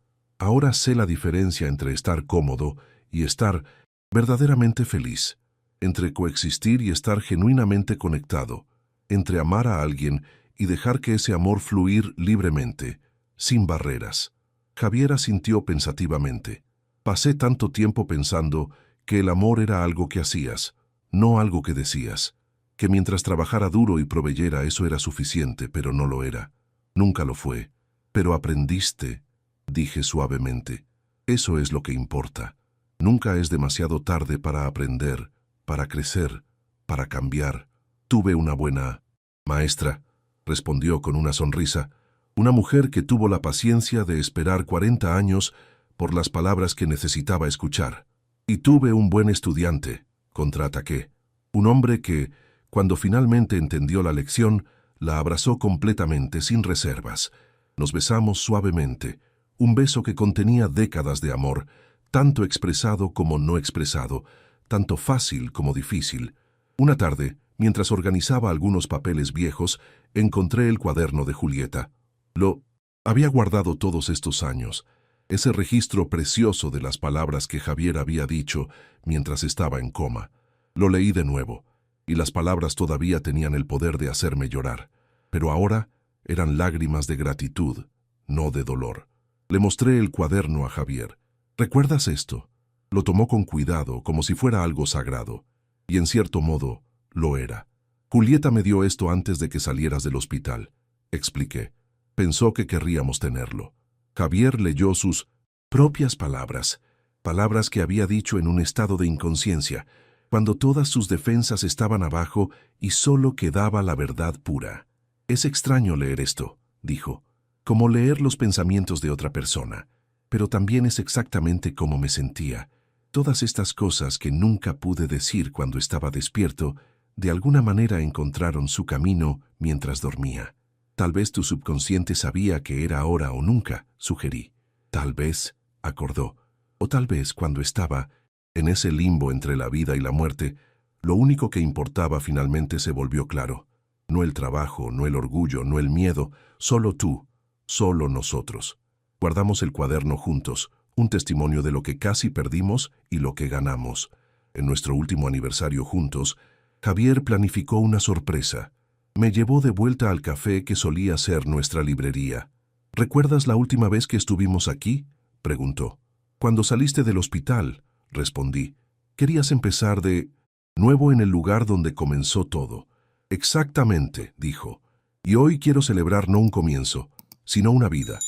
S1: sé la diferencia entre estar cómodo y estar verdaderamente feliz, entre coexistir y estar genuinamente conectado, entre amar a alguien y dejar que ese amor fluir libremente, sin barreras. Javier asintió pensativamente. Pasé tanto tiempo pensando que el amor era algo que hacías, no algo que decías, que mientras trabajara duro y proveyera eso era suficiente, pero no lo era. Nunca lo fue. Pero aprendiste, dije suavemente. Eso es lo que importa. Nunca es demasiado tarde para aprender, para crecer, para cambiar. Tuve una buena maestra, respondió con una sonrisa, una mujer que tuvo la paciencia de esperar 40 años por las palabras que necesitaba escuchar. Y tuve un buen estudiante, contraataqué, un hombre que, cuando finalmente entendió la lección, la abrazó completamente, sin reservas. Nos besamos suavemente, un beso que contenía décadas de amor, tanto expresado como no expresado, tanto fácil como difícil. Una tarde, mientras organizaba algunos papeles viejos, encontré el cuaderno de Julieta. Lo había guardado todos estos años, ese registro precioso de las palabras que Javier había dicho mientras estaba en coma. Lo leí de nuevo, y las palabras todavía tenían el poder de hacerme llorar, pero ahora eran lágrimas de gratitud, no de dolor. Le mostré el cuaderno a Javier. ¿Recuerdas esto? Lo tomó con cuidado, como si fuera algo sagrado, y en cierto modo lo era. Julieta me dio esto antes de que salieras del hospital, expliqué. Pensó que querríamos tenerlo. Javier leyó sus propias palabras, palabras que había dicho en un estado de inconsciencia, cuando todas sus defensas estaban abajo y solo quedaba la verdad pura. Es extraño leer esto, dijo, como leer los pensamientos de otra persona, pero también es exactamente como me sentía. Todas estas cosas que nunca pude decir cuando estaba despierto, de alguna manera encontraron su camino mientras dormía. Tal vez tu subconsciente sabía que era ahora o nunca, sugerí. Tal vez, acordó, o tal vez cuando estaba en ese limbo entre la vida y la muerte, lo único que importaba finalmente se volvió claro. No el trabajo, no el orgullo, no el miedo, solo tú, solo nosotros. Guardamos el cuaderno juntos, un testimonio de lo que casi perdimos y lo que ganamos. En nuestro último aniversario juntos, Javier planificó una sorpresa. Me llevó de vuelta al café que solía ser nuestra librería. ¿Recuerdas la última vez que estuvimos aquí?, preguntó. Cuando saliste del hospital, respondí. Querías empezar de nuevo en el lugar donde comenzó todo. Exactamente, dijo. Y hoy quiero celebrar no un comienzo, sino una vida.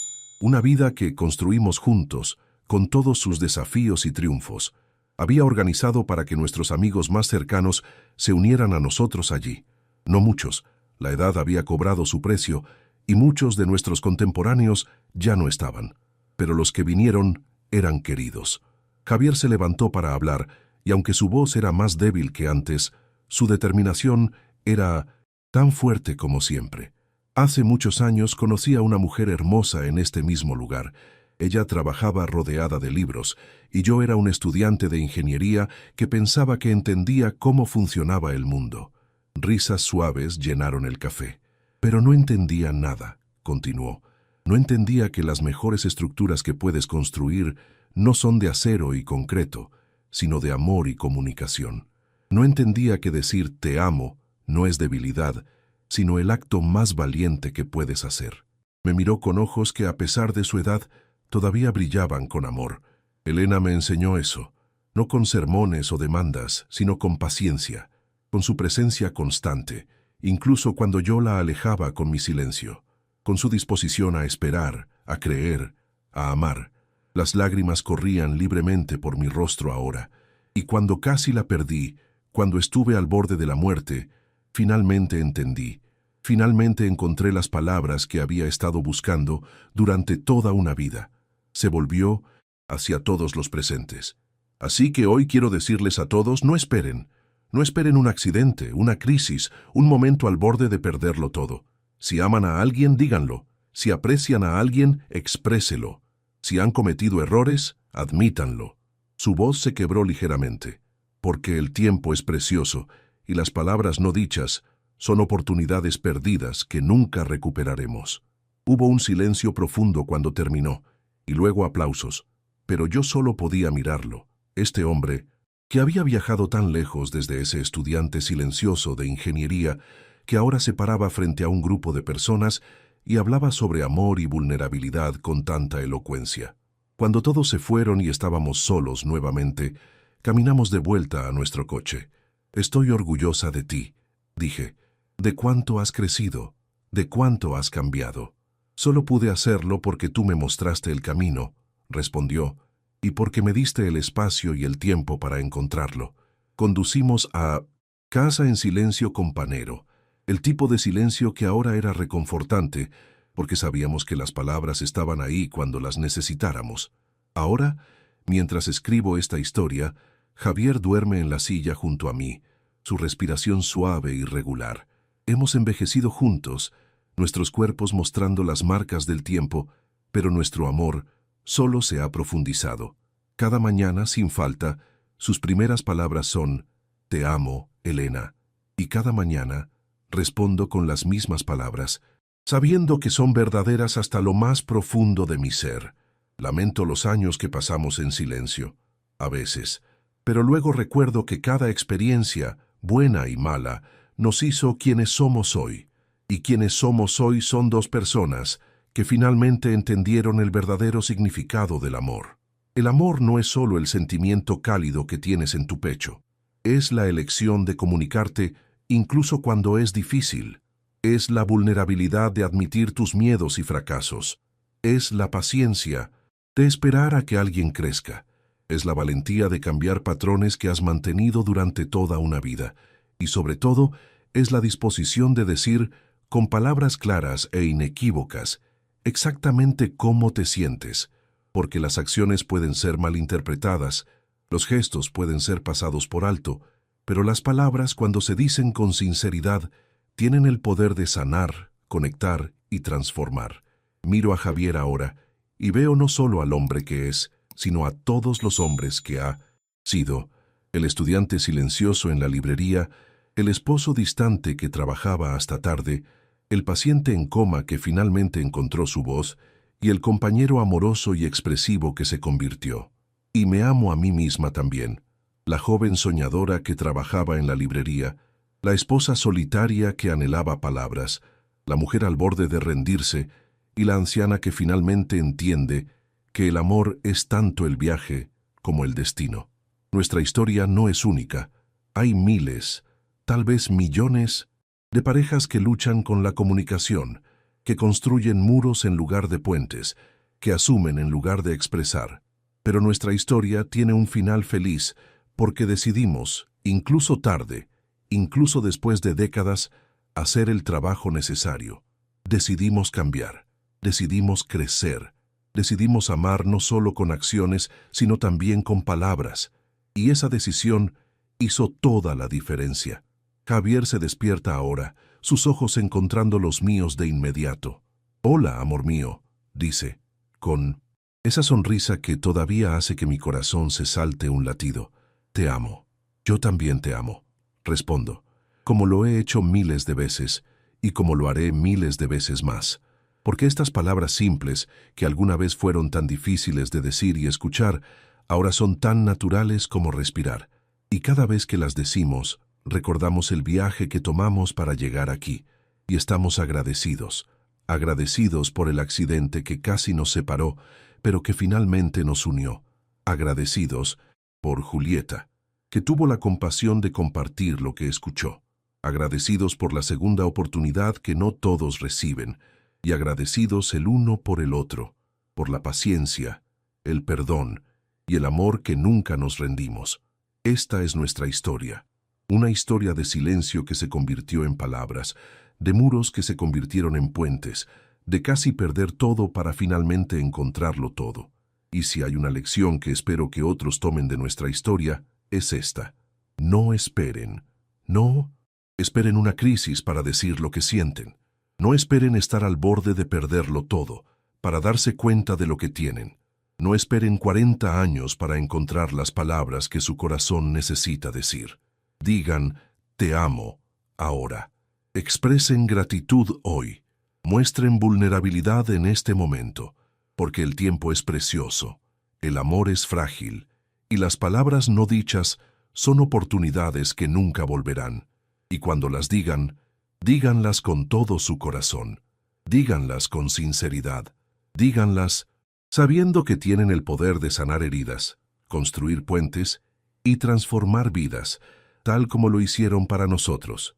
S1: Una vida que construimos juntos, con todos sus desafíos y triunfos. Había organizado para que nuestros amigos más cercanos se unieran a nosotros allí. No muchos, la edad había cobrado su precio y muchos de nuestros contemporáneos ya no estaban. Pero los que vinieron eran queridos. Javier se levantó para hablar y aunque su voz era más débil que antes, su determinación era tan fuerte como siempre. Hace muchos años conocí a una mujer hermosa en este mismo lugar. Ella trabajaba rodeada de libros, y yo era un estudiante de ingeniería que pensaba que entendía cómo funcionaba el mundo. Risas suaves llenaron el café. Pero no entendía nada, continuó. No entendía que las mejores estructuras que puedes construir no son de acero y concreto, sino de amor y comunicación. No entendía que decir te amo no es debilidad, sino el acto más valiente que puedes hacer. Me miró con ojos que, a pesar de su edad, todavía brillaban con amor. Elena me enseñó eso, no con sermones o demandas, sino con paciencia, con su presencia constante, incluso cuando yo la alejaba con mi silencio, con su disposición a esperar, a creer, a amar. Las lágrimas corrían libremente por mi rostro ahora, y cuando casi la perdí, cuando estuve al borde de la muerte, finalmente entendí. Finalmente encontré las palabras que había estado buscando durante toda una vida. Se volvió hacia todos los presentes. Así que hoy quiero decirles a todos, no esperen. No esperen un accidente, una crisis, un momento al borde de perderlo todo. Si aman a alguien, díganlo. Si aprecian a alguien, expréselo. Si han cometido errores, admítanlo. Su voz se quebró ligeramente, porque el tiempo es precioso y las palabras no dichas son oportunidades perdidas que nunca recuperaremos. Hubo un silencio profundo cuando terminó, y luego aplausos, pero yo solo podía mirarlo. Este hombre, que había viajado tan lejos desde ese estudiante silencioso de ingeniería, que ahora se paraba frente a un grupo de personas y hablaba sobre amor y vulnerabilidad con tanta elocuencia. Cuando todos se fueron y estábamos solos nuevamente, caminamos de vuelta a nuestro coche. Estoy orgullosa de ti, dije. De cuánto has crecido, de cuánto has cambiado. Solo pude hacerlo porque tú me mostraste el camino, respondió, y porque me diste el espacio y el tiempo para encontrarlo. Conducimos a casa en silencio companero, el tipo de silencio que ahora era reconfortante, porque sabíamos que las palabras estaban ahí cuando las necesitáramos. Ahora, mientras escribo esta historia, Javier duerme en la silla junto a mí, su respiración suave y regular. Hemos envejecido juntos, nuestros cuerpos mostrando las marcas del tiempo, pero nuestro amor solo se ha profundizado. Cada mañana, sin falta, sus primeras palabras son «Te amo, Elena», y cada mañana respondo con las mismas palabras, sabiendo que son verdaderas hasta lo más profundo de mi ser. Lamento los años que pasamos en silencio, a veces, pero luego recuerdo que cada experiencia, buena y mala, nos hizo quienes somos hoy, y quienes somos hoy son dos personas que finalmente entendieron el verdadero significado del amor. El amor no es solo el sentimiento cálido que tienes en tu pecho, es la elección de comunicarte incluso cuando es difícil, es la vulnerabilidad de admitir tus miedos y fracasos, es la paciencia de esperar a que alguien crezca, es la valentía de cambiar patrones que has mantenido durante toda una vida, y sobre todo, es la disposición de decir, con palabras claras e inequívocas, exactamente cómo te sientes, porque las acciones pueden ser malinterpretadas, los gestos pueden ser pasados por alto, pero las palabras, cuando se dicen con sinceridad, tienen el poder de sanar, conectar y transformar. Miro a Javier ahora, y veo no solo al hombre que es, sino a todos los hombres que ha sido, el estudiante silencioso en la librería, el esposo distante que trabajaba hasta tarde, el paciente en coma que finalmente encontró su voz y el compañero amoroso y expresivo que se convirtió. Y me amo a mí misma también, la joven soñadora que trabajaba en la librería, La esposa solitaria que anhelaba palabras, la mujer al borde de rendirse y la anciana que finalmente entiende que el amor es tanto el viaje como el destino. Nuestra historia no es única. Hay miles, tal vez millones, de parejas que luchan con la comunicación, que construyen muros en lugar de puentes, que asumen en lugar de expresar. Pero nuestra historia tiene un final feliz porque decidimos, incluso tarde, incluso después de décadas, hacer el trabajo necesario. Decidimos cambiar, decidimos crecer, decidimos amar no solo con acciones, sino también con palabras. Y esa decisión hizo toda la diferencia. Javier se despierta ahora, sus ojos encontrando los míos de inmediato. «Hola, amor mío», dice, con esa sonrisa que todavía hace que mi corazón se salte un latido. «Te amo». «Yo también te amo», respondo, como lo he hecho miles de veces y como lo haré miles de veces más. Porque estas palabras simples, que alguna vez fueron tan difíciles de decir y escuchar, ahora son tan naturales como respirar. Y cada vez que las decimos, recordamos el viaje que tomamos para llegar aquí, y estamos agradecidos, agradecidos por el accidente que casi nos separó, pero que finalmente nos unió, agradecidos por Julieta, que tuvo la compasión de compartir lo que escuchó, agradecidos por la segunda oportunidad que no todos reciben, y agradecidos el uno por el otro, por la paciencia, el perdón y el amor que nunca nos rendimos. Esta es nuestra historia, una historia de silencio que se convirtió en palabras, de muros que se convirtieron en puentes, de casi perder todo para finalmente encontrarlo todo. Y si hay una lección que espero que otros tomen de nuestra historia, es esta. No esperen. No esperen una crisis para decir lo que sienten. No esperen estar al borde de perderlo todo, para darse cuenta de lo que tienen. No esperen 40 años para encontrar las palabras que su corazón necesita decir. Digan, te amo, ahora. Expresen gratitud hoy. Muestren vulnerabilidad en este momento, porque el tiempo es precioso, el amor es frágil, y las palabras no dichas son oportunidades que nunca volverán. Y cuando las digan, díganlas con todo su corazón, díganlas con sinceridad, díganlas sabiendo que tienen el poder de sanar heridas, construir puentes y transformar vidas, tal como lo hicieron para nosotros.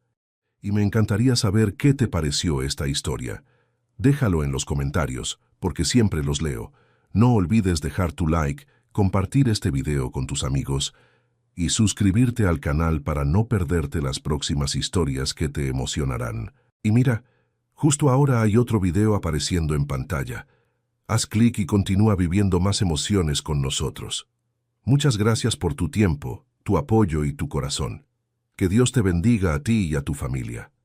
S1: Y me encantaría saber qué te pareció esta historia. Déjalo en los comentarios, porque siempre los leo. No olvides dejar tu like, compartir este video con tus amigos y suscribirte al canal para no perderte las próximas historias que te emocionarán. Y mira, justo ahora hay otro video apareciendo en pantalla. Haz clic y continúa viviendo más emociones con nosotros. Muchas gracias por tu tiempo, tu apoyo y tu corazón. Que Dios te bendiga a ti y a tu familia.